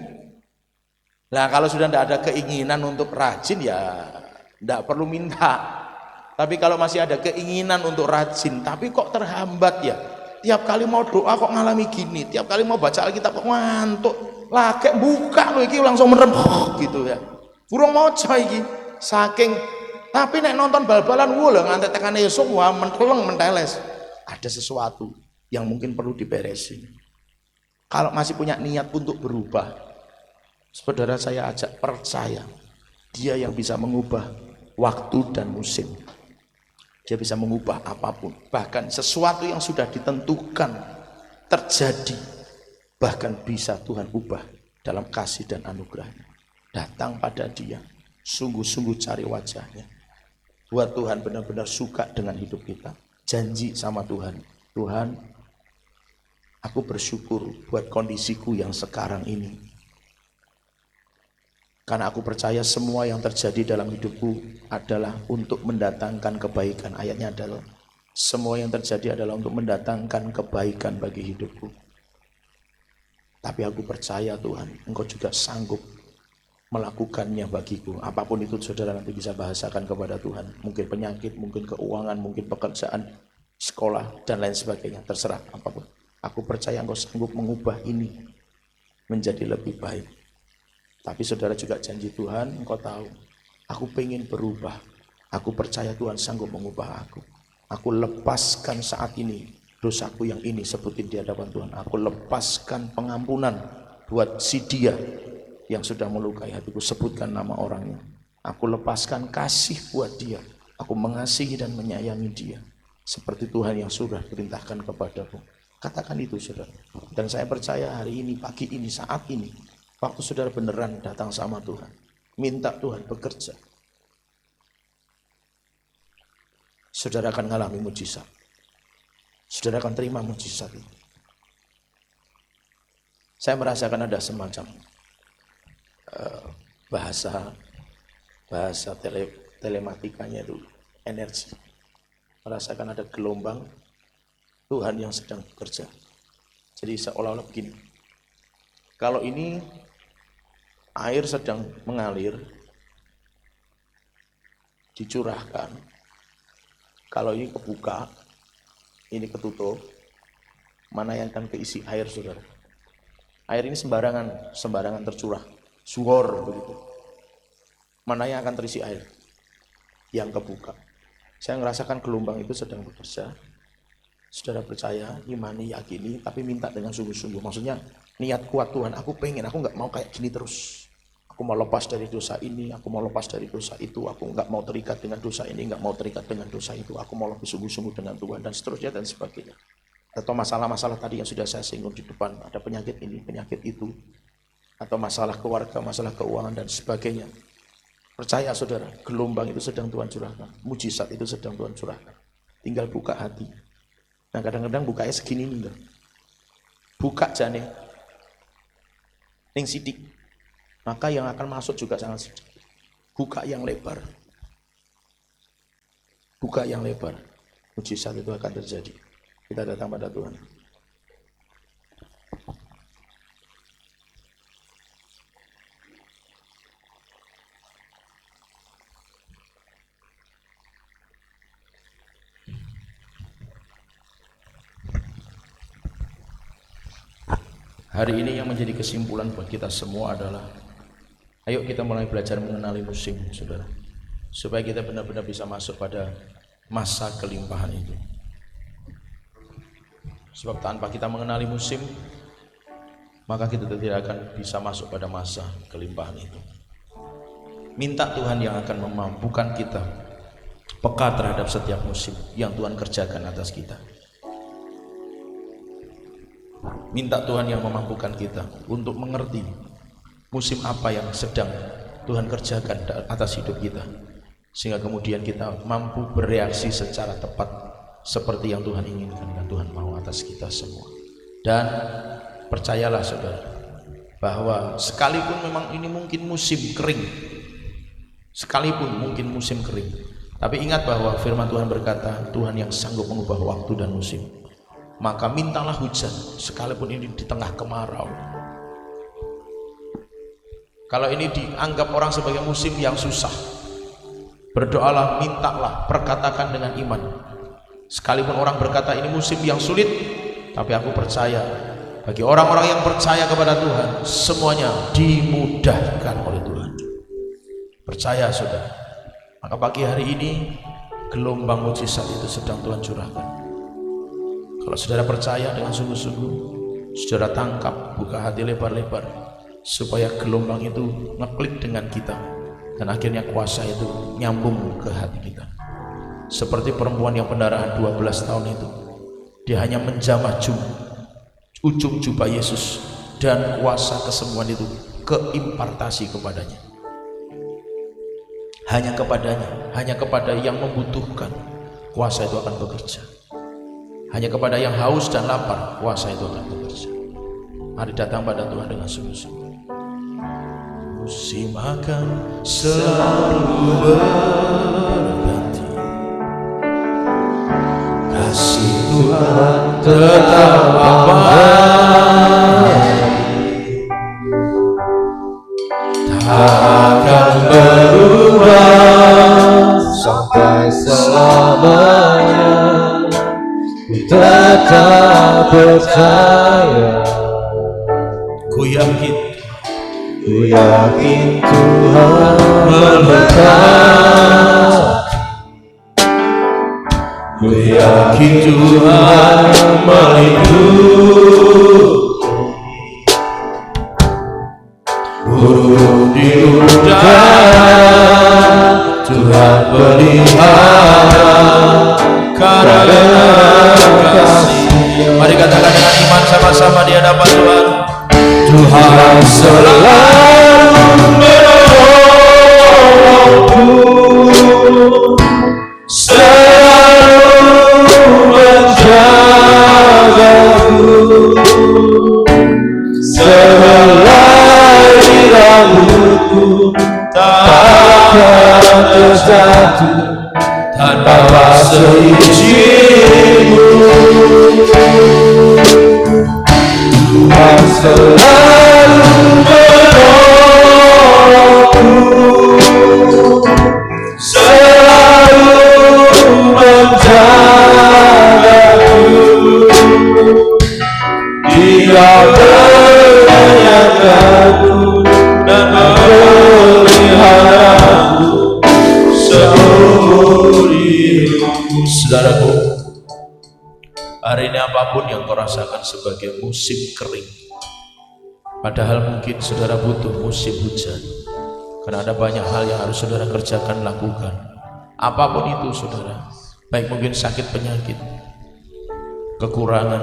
Nah kalau sudah tidak ada keinginan untuk rajin ya tidak perlu minta. Tapi kalau masih ada keinginan untuk rajin tapi kok terhambat ya, tiap kali mau doa kok ngalami gini, tiap kali mau baca Alkitab kok ngantuk, lah kayak buka loh iki langsung merem gitu ya. Burung moco iki saking, tapi nek nonton bal-balan lho nganti tekan esuk wah menteleng menteles. Ada sesuatu yang mungkin perlu diberesin. Kalau masih punya niat untuk berubah, saudara saya ajak percaya, Dia yang bisa mengubah waktu dan musim. Dia bisa mengubah apapun, bahkan sesuatu yang sudah ditentukan terjadi, bahkan bisa Tuhan ubah dalam kasih dan anugerahnya. Datang pada Dia, sungguh-sungguh cari wajahnya. Buat Tuhan benar-benar suka dengan hidup kita. Janji sama Tuhan, Tuhan, aku bersyukur buat kondisiku yang sekarang ini. Karena aku percaya semua yang terjadi dalam hidupku adalah untuk mendatangkan kebaikan. Ayatnya adalah semua yang terjadi adalah untuk mendatangkan kebaikan bagi hidupku. Tapi aku percaya Tuhan, Engkau juga sanggup melakukannya bagiku. Apapun itu saudara nanti bisa bahasakan kepada Tuhan. Mungkin penyakit, mungkin keuangan, mungkin pekerjaan, sekolah, dan lain sebagainya. Terserah apapun. Aku percaya Engkau sanggup mengubah ini menjadi lebih baik. Tapi saudara juga janji Tuhan, Engkau tahu, aku pengen berubah. Aku percaya Tuhan sanggup mengubah aku. Aku lepaskan saat ini dosaku yang ini, sebutin di hadapan Tuhan. Aku lepaskan pengampunan buat si dia yang sudah melukai hatiku, sebutkan nama orangnya. Aku lepaskan kasih buat dia. Aku mengasihi dan menyayangi dia seperti Tuhan yang sudah perintahkan kepadaku. Katakan itu saudara. Dan saya percaya hari ini, pagi ini, saat ini, waktu saudara beneran datang sama Tuhan, minta Tuhan bekerja, saudara akan mengalami mujizat. Saudara akan terima mujizat ini. Saya merasakan ada semacam bahasa telematikanya itu energi. Merasakan ada gelombang Tuhan yang sedang bekerja. Jadi seolah-olah begini. Kalau ini air sedang mengalir, dicurahkan. Kalau ini kebuka, ini ketutup, mana yang akan keisi air saudara? Air ini sembarangan tercurah, suor begitu. Mana yang akan terisi air? Yang kebuka. Saya merasakan gelombang itu sedang bekerja. Saudara percaya, imani, yakini, tapi minta dengan sungguh-sungguh. Maksudnya niat kuat Tuhan, aku nggak mau kayak gini terus. Aku mau lepas dari dosa ini, aku mau lepas dari dosa itu, aku nggak mau terikat dengan dosa ini, nggak mau terikat dengan dosa itu, aku mau lebih sungguh-sungguh dengan Tuhan, dan seterusnya dan sebagainya. Atau masalah-masalah tadi yang sudah saya singgung di depan, ada penyakit ini, penyakit itu, atau masalah keluarga, masalah keuangan dan sebagainya. Percaya saudara, gelombang itu sedang Tuhan curahkan, mujizat itu sedang Tuhan curahkan. Tinggal buka hati. Nah kadang-kadang bukanya segini nih, buka jane, ning sidik, maka yang akan masuk juga sangat sedikit. Buka yang lebar, buka yang lebar, mujizat itu akan terjadi. Kita datang pada Tuhan. Hari ini yang menjadi kesimpulan buat kita semua adalah ayo kita mulai belajar mengenali musim, saudara, supaya kita benar-benar bisa masuk pada masa kelimpahan itu. Sebab tanpa kita mengenali musim, maka kita tidak akan bisa masuk pada masa kelimpahan itu. Minta Tuhan yang akan memampukan kita peka terhadap setiap musim yang Tuhan kerjakan atas kita. Minta Tuhan yang memampukan kita untuk mengerti musim apa yang sedang Tuhan kerjakan atas hidup kita, sehingga kemudian kita mampu bereaksi secara tepat seperti yang Tuhan inginkan dan Tuhan mau atas kita semua. Dan percayalah saudara, bahwa sekalipun memang ini mungkin musim kering, sekalipun mungkin musim kering, tapi ingat bahwa firman Tuhan berkata, Tuhan yang sanggup mengubah waktu dan musim. Maka mintalah hujan sekalipun ini di tengah kemarau. Kalau ini dianggap orang sebagai musim yang susah, berdoalah, mintalah, perkatakan dengan iman. Sekalipun orang berkata ini musim yang sulit, tapi aku percaya bagi orang-orang yang percaya kepada Tuhan, semuanya dimudahkan oleh Tuhan. Percaya saudara. Maka pagi hari ini gelombang mujizat itu sedang Tuhan curahkan. Kalau saudara percaya dengan sungguh-sungguh, saudara tangkap, buka hati lebar-lebar, supaya gelombang itu ngeklik dengan kita, dan akhirnya kuasa itu nyambung ke hati kita. Seperti perempuan yang pendarahan 12 tahun itu, dia hanya menjamah ujung jubah Yesus, dan kuasa kesembuhan itu keimpartasi kepadanya. Hanya kepadanya, hanya kepada yang membutuhkan, kuasa itu akan bekerja. Hanya kepada yang haus dan lapar, kuasa itu akan bekerja. Mari datang pada Tuhan dengan sungguh-sungguh. Musim akan selalu berganti, kasih Tuhan tetap abadi, tak akan berubah sampai selamanya. Tetap percaya, ku yakin Tuhan memberkati, ku yakin Tuhan melindungi, burung di udara Tuhan pelihara karena kasih. Mari katakan dengan iman sama-sama di hadapan Tuhan. Tuhan selalu menolongku, selalu menjagaku, sehelai rambutku takkan terjatuh tanpa seizinmu. Tuhan selalu menolongku, selalu menjagaku, Dia menyayangkanku dan memeliharaku seumur hidupku. Saudaraku, hari ini apapun yang kau rasakan sebagai musim kering, padahal mungkin saudara butuh musim hujan, karena ada banyak hal yang harus saudara kerjakan, lakukan. Apapun itu saudara, baik mungkin sakit, penyakit, kekurangan,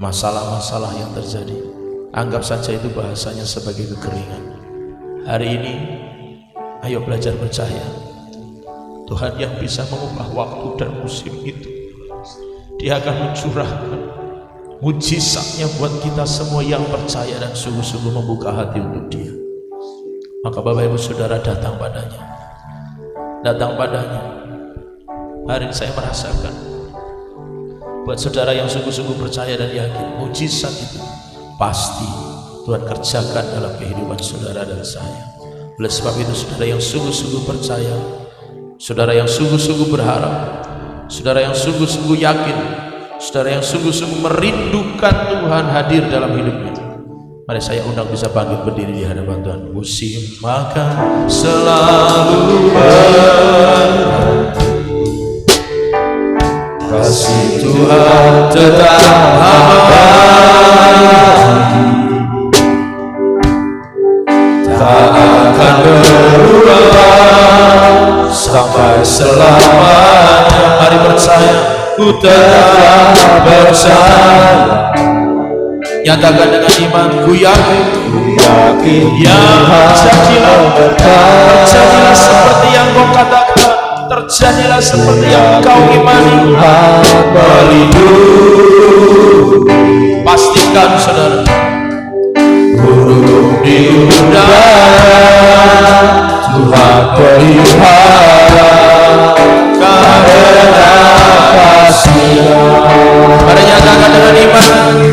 masalah-masalah yang terjadi, anggap saja itu bahasanya sebagai kekeringan. Hari ini ayo belajar percaya Tuhan yang bisa mengubah waktu dan musim itu. Dia akan mencurahkan mujizatnya buat kita semua yang percaya dan sungguh-sungguh membuka hati untuk Dia. Maka Bapak Ibu Saudara datang padanya, datang padanya, Hari ini saya merasakan, buat saudara yang sungguh-sungguh percaya dan yakin, mujizat itu pasti Tuhan kerjakan dalam kehidupan saudara dan saya. Oleh sebab itu, saudara yang sungguh-sungguh percaya, saudara yang sungguh-sungguh berharap, saudara yang sungguh-sungguh yakin, saudara yang sungguh-sungguh merindukan Tuhan hadir dalam hidupnya, mari saya undang bisa bangkit berdiri di hadapan Tuhan. Musim akan selalu berhenti, kasih Tuhan tetap abadi, tak akan berubah sampai selamanya. Mari percaya, ku tetap percaya. Nyatakan dengan iman, ku yakin, ya terjadilah seperti yang kau katakan, terjadilah seperti yang kau imani. Pastikan saudara, burung di udara Tuhan pelihara karena kasih-Nya. Mari nyatakan dengan iman,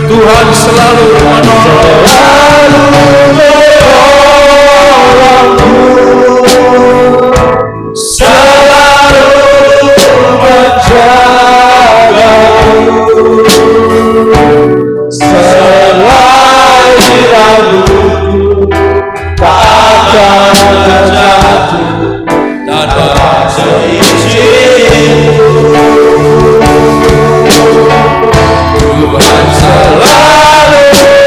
Tuhan selalu menolong, selalu menjagaku, selai rambutku tak akan terjatuh tanpa seizinku. Tuhan selalu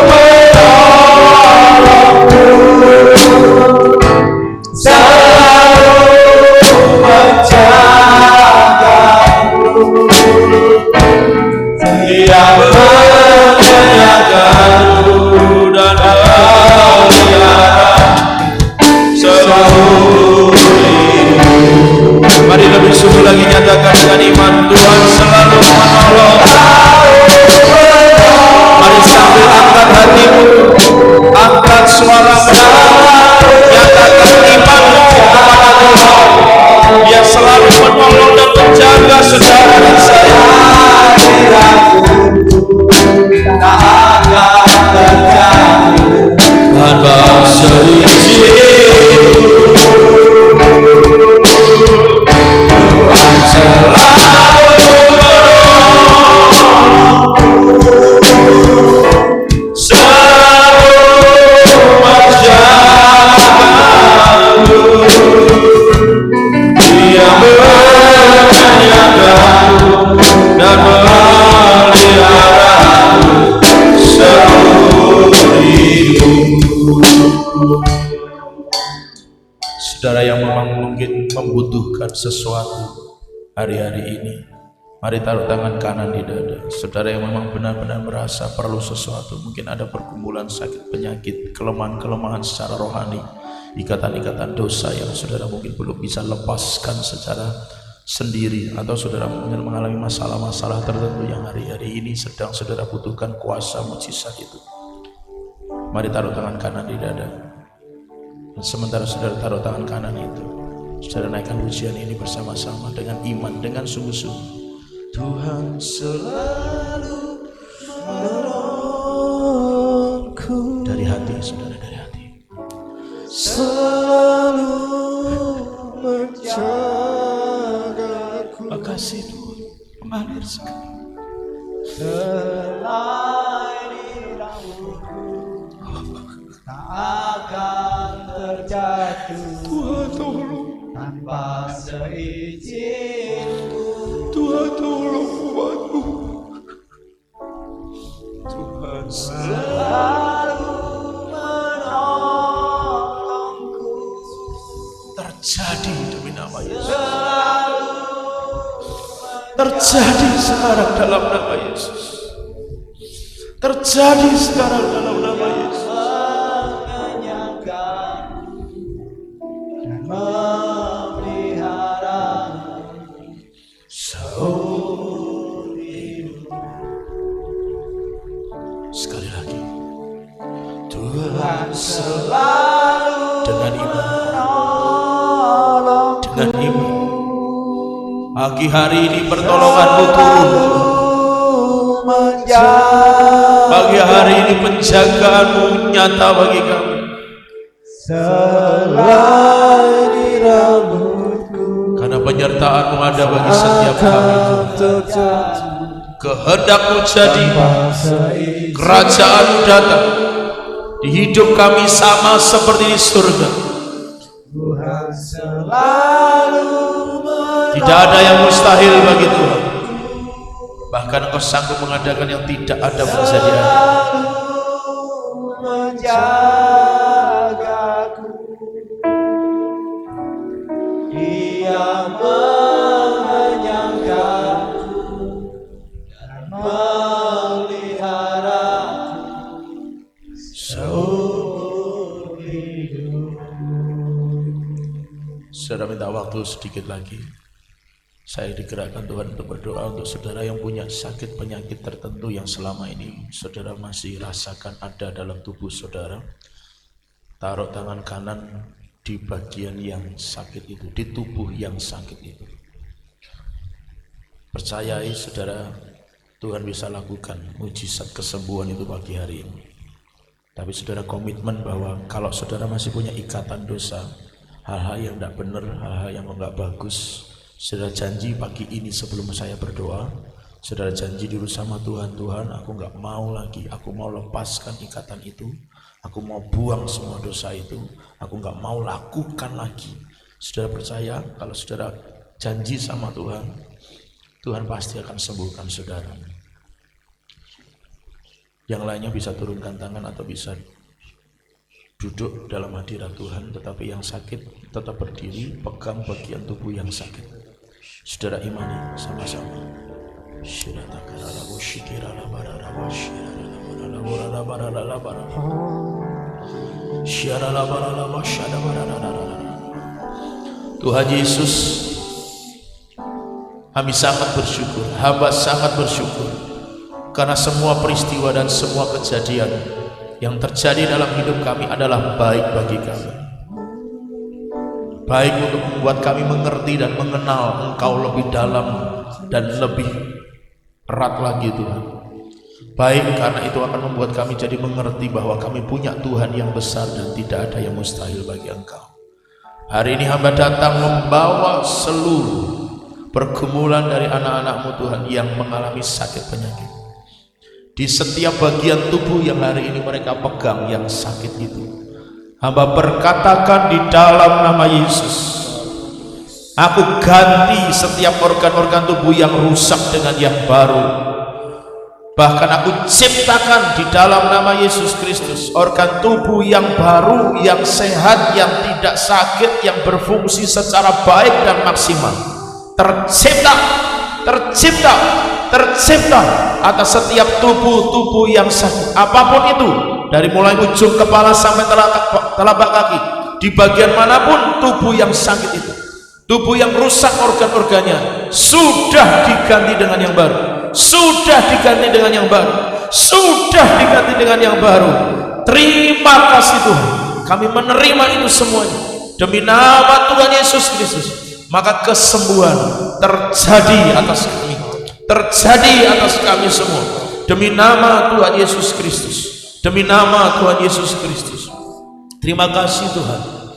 menolongku, selalu menjagaku, Dia menyediakanku dan melihara seluruh hidup. Mari lebih sungguh lagi nyatakan dengan iman, Tuhan selalu menolong. Mari sambil angkat hatimu, angkat suaramu, nyatakan imanmu kepada Tuhan. Dia selalu menolong dan menjaga saudara dan saya. Tanpa seizinku, Tuhan selalu menolongku, selalu menjagaku, Dia menyediakanku dan memeliharaku seluruh hidupku. Saudara yang memang mungkin membutuhkan sesuatu hari-hari ini, mari taruh tangan kanan di dada. Saudara yang memang benar-benar merasa perlu sesuatu, mungkin ada pergumulan sakit, penyakit, kelemahan-kelemahan secara rohani, ikatan-ikatan dosa yang saudara mungkin belum bisa lepaskan secara sendiri, atau saudara mungkin mengalami masalah-masalah tertentu yang hari-hari ini sedang saudara butuhkan kuasa mujizat itu. Mari taruh tangan kanan di dada. Dan sementara saudara taruh tangan kanan itu, saudara naikkan pujian ini bersama-sama dengan iman, dengan sungguh-sungguh. Tuhan selalu menolongku. Dari hati saudara, dari hati. Selalu menjagaku. Makasih Tuhan, mengalir sekali. Selai rambutku tak akan terjatuh, Tuhan tolong, tanpa seizinku. Tuhan tolong umatmu. Tuhan selalu menolongku. Terjadi demi nama Yesus. Terjadi sekarang dalam nama Yesus. Terjadi sekarang dalam nama Yesus. Sekali lagi, Tuhan selalu dengan iman, Pagi hari ini pertolongan-Mu turun. Pagi hari ini penjagaan-Mu nyata bagi kami. Selai rambutku, Karena penyertaan-Mu ada bagi setiap kami. Kehendak-Mu jadi, kerajaan-Mu datang di hidup kami sama seperti di surga. Tuhan selalu Tidak ada yang mustahil bagi Tuhan. Bahkan Engkau sanggup mengadakan yang tidak ada menjadi ada. menjagaku. Dia menyangkaku dan memeliharaku seumur hidupku. Saudara minta waktu sedikit lagi. Saya digerakkan Tuhan untuk berdoa untuk saudara yang punya sakit penyakit tertentu yang selama ini saudara masih rasakan ada dalam tubuh saudara. Taruh tangan kanan di bagian yang sakit itu, di tubuh yang sakit itu. Percayai saudara, Tuhan bisa lakukan mujizat kesembuhan itu pagi hari ini. Tapi saudara komitmen bahwa kalau saudara masih punya ikatan dosa, hal-hal yang tidak benar, hal-hal yang enggak bagus, saudara janji pagi ini sebelum saya berdoa, saudara janji dulu sama Tuhan, Tuhan aku enggak mau lagi, aku mau lepaskan ikatan itu, aku mau buang semua dosa itu, aku enggak mau lakukan lagi. Saudara percaya kalau saudara janji sama Tuhan, Tuhan pasti akan sembuhkan saudara. Yang lainnya bisa turunkan tangan atau bisa duduk dalam hadirat Tuhan, tetapi yang sakit tetap berdiri, pegang bagian tubuh yang sakit. Saudara imani sama-sama. Tuhan Yesus, kami sangat bersyukur, hamba sangat bersyukur karena semua peristiwa dan semua kejadian yang terjadi dalam hidup kami adalah baik bagi kami. Baik untuk membuat kami mengerti dan mengenal Engkau lebih dalam dan lebih erat lagi Tuhan. Baik karena itu akan membuat kami jadi mengerti bahwa kami punya Tuhan yang besar dan tidak ada yang mustahil bagi Engkau. Hari ini hamba datang membawa seluruh pergumulan dari anak-anak-Mu Tuhan yang mengalami sakit penyakit. Di setiap bagian tubuh yang hari ini mereka pegang yang sakit itu, hamba berkatakan di dalam nama Yesus, aku ganti setiap organ-organ tubuh yang rusak dengan yang baru. Bahkan aku ciptakan di dalam nama Yesus Kristus organ tubuh yang baru, yang sehat, yang tidak sakit, yang berfungsi secara baik dan maksimal. Tercipta atas setiap tubuh-tubuh yang sakit apapun itu, dari mulai ujung kepala sampai telapak kaki, di bagian manapun tubuh yang sakit itu, tubuh yang rusak organ-organnya, sudah diganti dengan yang baru, sudah diganti dengan yang baru, sudah diganti dengan yang baru. Terima kasih Tuhan, kami menerima itu semuanya demi nama Tuhan Yesus Kristus. Maka kesembuhan terjadi atas kami, terjadi atas kami semua demi nama Tuhan Yesus Kristus, demi nama Tuhan Yesus Kristus. Terima kasih Tuhan,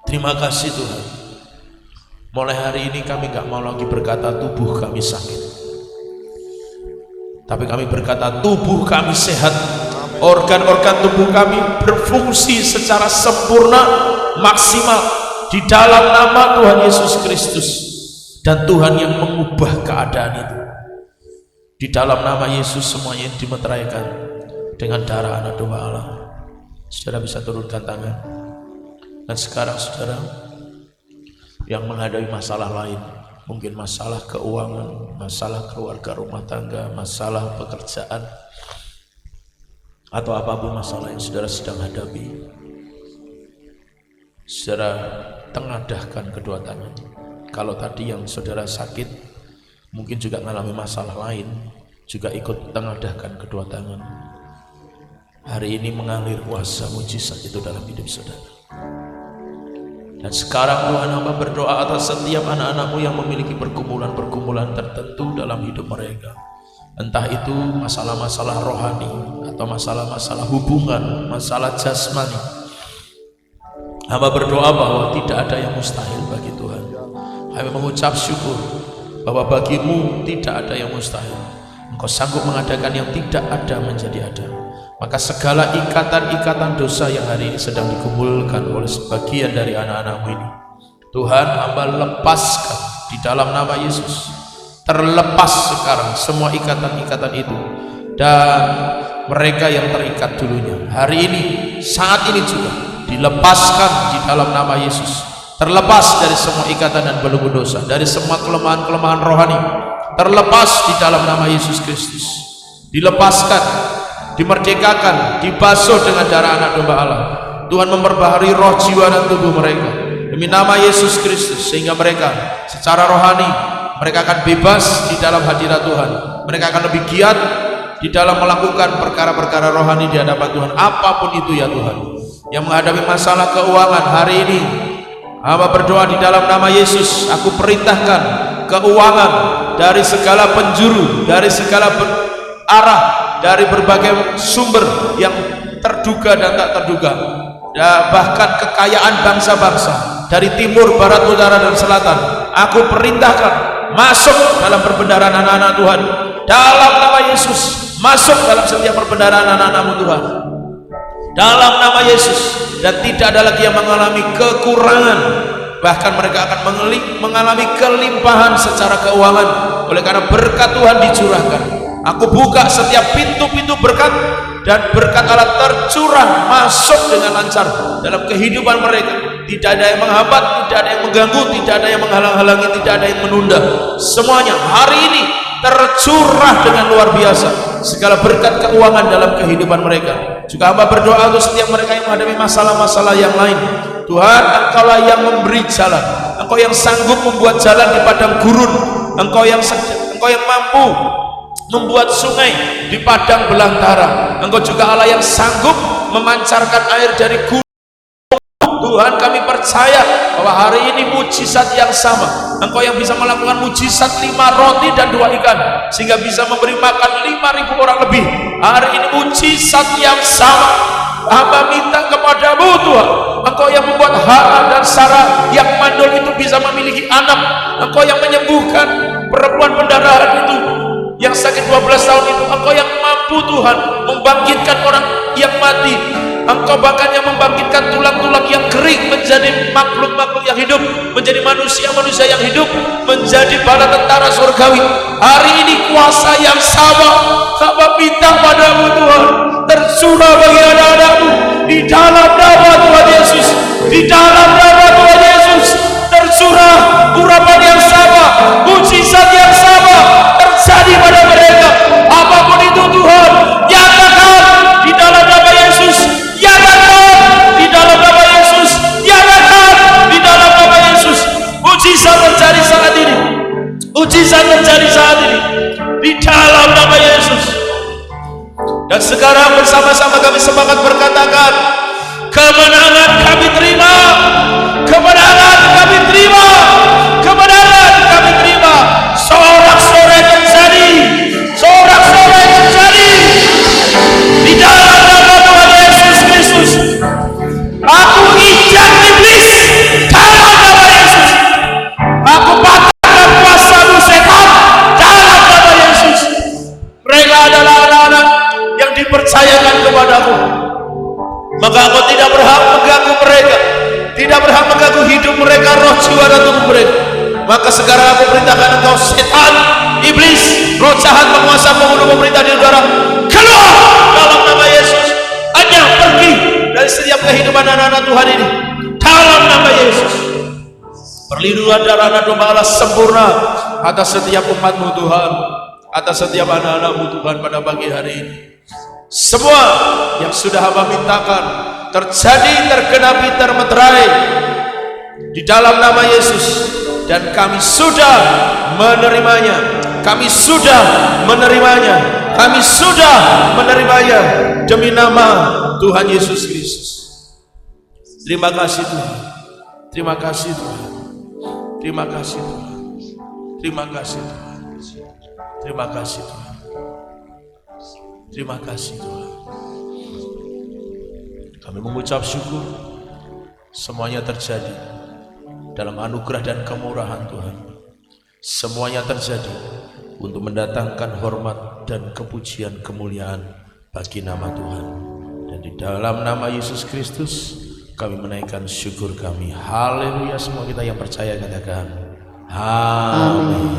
terima kasih Tuhan. Mulai hari ini kami gak mau lagi berkata tubuh kami sakit, tapi kami berkata tubuh kami sehat. Organ-organ tubuh kami berfungsi secara sempurna, maksimal di dalam nama Tuhan Yesus Kristus. Dan Tuhan yang mengubah keadaan itu. Di dalam nama Yesus semuanya dimeteraikan dengan darah anak domba Allah. Saudara bisa turunkan tangan. Dan sekarang saudara yang menghadapi masalah lain, mungkin masalah keuangan, masalah keluarga rumah tangga, masalah pekerjaan, atau apapun masalah yang saudara sedang hadapi, saudara tengadahkan kedua tangan. Kalau tadi yang saudara sakit mungkin juga mengalami masalah lain, juga ikut tengadahkan kedua tangan. Hari ini mengalir kuasa mujizat itu dalam hidup saudara. Dan sekarang Tuhan, hamba berdoa atas setiap anak-anak-Mu yang memiliki pergumulan-pergumulan tertentu dalam hidup mereka. Entah itu masalah-masalah rohani atau masalah-masalah hubungan, masalah jasmani. Hamba berdoa bahwa tidak ada yang mustahil bagi Tuhan. Hamba mengucap syukur bahwa bagi-Mu tidak ada yang mustahil. Engkau sanggup mengadakan yang tidak ada menjadi ada. Maka segala ikatan-ikatan dosa yang hari ini sedang dikumpulkan oleh sebagian dari anak-anak-Mu ini, Tuhan, hamba lepaskan di dalam nama Yesus. Terlepas sekarang semua ikatan-ikatan itu, dan mereka yang terikat dulunya hari ini, saat ini juga dilepaskan di dalam nama Yesus. Terlepas dari semua ikatan dan belenggu dosa, dari semua kelemahan-kelemahan rohani, terlepas di dalam nama Yesus Kristus. Dilepaskan, dimerdekakan, dibasuh dengan darah anak domba Allah. Tuhan memperbaharui roh, jiwa, dan tubuh mereka demi nama Yesus Kristus, sehingga mereka secara rohani mereka akan bebas di dalam hadirat Tuhan. Mereka akan lebih giat di dalam melakukan perkara-perkara rohani di hadapan Tuhan, apapun itu ya Tuhan. Yang menghadapi masalah keuangan hari ini, hamba berdoa di dalam nama Yesus, aku perintahkan keuangan dari segala penjuru, dari segala arah, dari berbagai sumber yang terduga dan tak terduga, bahkan kekayaan bangsa-bangsa dari timur, barat, utara, dan selatan, aku perintahkan masuk dalam perbendaharaan anak-anak Tuhan dalam nama Yesus. Masuk dalam setiap perbendaharaan anak-anak-Mu Tuhan dalam nama Yesus, dan tidak ada lagi yang mengalami kekurangan, bahkan mereka akan mengalami kelimpahan secara keuangan oleh karena berkat Tuhan dicurahkan. Aku buka setiap pintu-pintu berkat, dan berkat Allah tercurah masuk dengan lancar dalam kehidupan mereka. Tidak ada yang menghambat, tidak ada yang mengganggu, tidak ada yang menghalang-halangi, tidak ada yang menunda. Semuanya hari ini tercurah dengan luar biasa segala berkat keuangan dalam kehidupan mereka. Juga hamba berdoa untuk setiap mereka yang menghadapi masalah-masalah yang lain. Tuhan, Engkaulah yang memberi jalan, Engkau yang sanggup membuat jalan di padang gurun, Engkau yang mampu membuat sungai di padang belantara. Engkau juga Allah yang sanggup memancarkan air dari gunung. Tuhan, kami percaya bahwa hari ini mujizat yang sama, Engkau yang bisa melakukan mujizat 5 roti dan 2 ikan sehingga bisa memberi makan 5.000 orang lebih. Hari ini mujizat yang sama hamba minta kepadamu Tuhan. Engkau yang membuat Hana dan Sarah yang mandul itu bisa memiliki anak. Engkau yang menyembuhkan perempuan pendarahan itu yang sakit 12 tahun itu. Engkau yang mampu Tuhan membangkitkan orang yang mati. Engkau bahkan yang membangkitkan tulang-tulang yang kering menjadi makhluk-makhluk yang hidup, menjadi manusia-manusia yang hidup, menjadi bala tentara surgawi. Hari ini kuasa yang sama hamba minta padamu Tuhan, tercurah bagi anak-anak-Mu di dalam nama Tuhan Yesus. Di dalam nama Tuhan Yesus tercurah urapan yang sama, mujizat yang sama terjadi pada mereka. Apapun itu Tuhan, nyatakan di dalam nama Yesus. Nyatakan di dalam nama Yesus. Nyatakan di dalam nama Yesus. Mujizat terjadi saat ini. Mujizat terjadi saat ini di dalam nama Yesus. Dan sekarang bersama-sama kami semangat berkatakan, kemenangan kami terima, kemenangan kami terima, kemenangan kami terima. Sorak-sorai terjadi, sorak-sorai terjadi di dalam nama Tuhan Yesus Kristus. Aku injak iblis dalam nama Yesus. Aku patahkan kuasa-Mu setan dalam nama Yesus. Mereka adalah anak-anak yang dipercayakan kepadamu, maka Engkau tidak berhak mengganggu mereka, tidak berhak mengganggu hidup mereka, roh, jiwa, dan tubuh mereka. Maka sekarang aku perintahkan engkau setan, iblis, roh jahat, penguasa, penghulu, pemerintah di udara, keluar dalam nama Yesus. Hanya pergi dari setiap kehidupan anak-anak Tuhan ini dalam nama Yesus. Perlindungan darah anak domba Allah sempurna atas setiap umat-Mu Tuhan, atas setiap anak-anak-Mu Tuhan pada pagi hari ini. Semua yang sudah hamba mintakan terjadi, tergenapi, termeterai di dalam nama Yesus, dan kami sudah menerimanya, kami sudah menerimanya, kami sudah menerimanya demi nama Tuhan Yesus Kristus. Terima kasih Tuhan, Terima kasih Tuhan. Terima kasih Tuhan. Terima kasih Tuhan. Terima kasih Tuhan. Terima kasih Tuhan. Kami mengucap syukur semuanya terjadi dalam anugerah dan kemurahan Tuhan. Semuanya terjadi untuk mendatangkan hormat dan kepujian kemuliaan bagi nama Tuhan. Dan di dalam nama Yesus Kristus kami menaikkan syukur kami. Haleluya. Semua kita yang percaya katakan amin.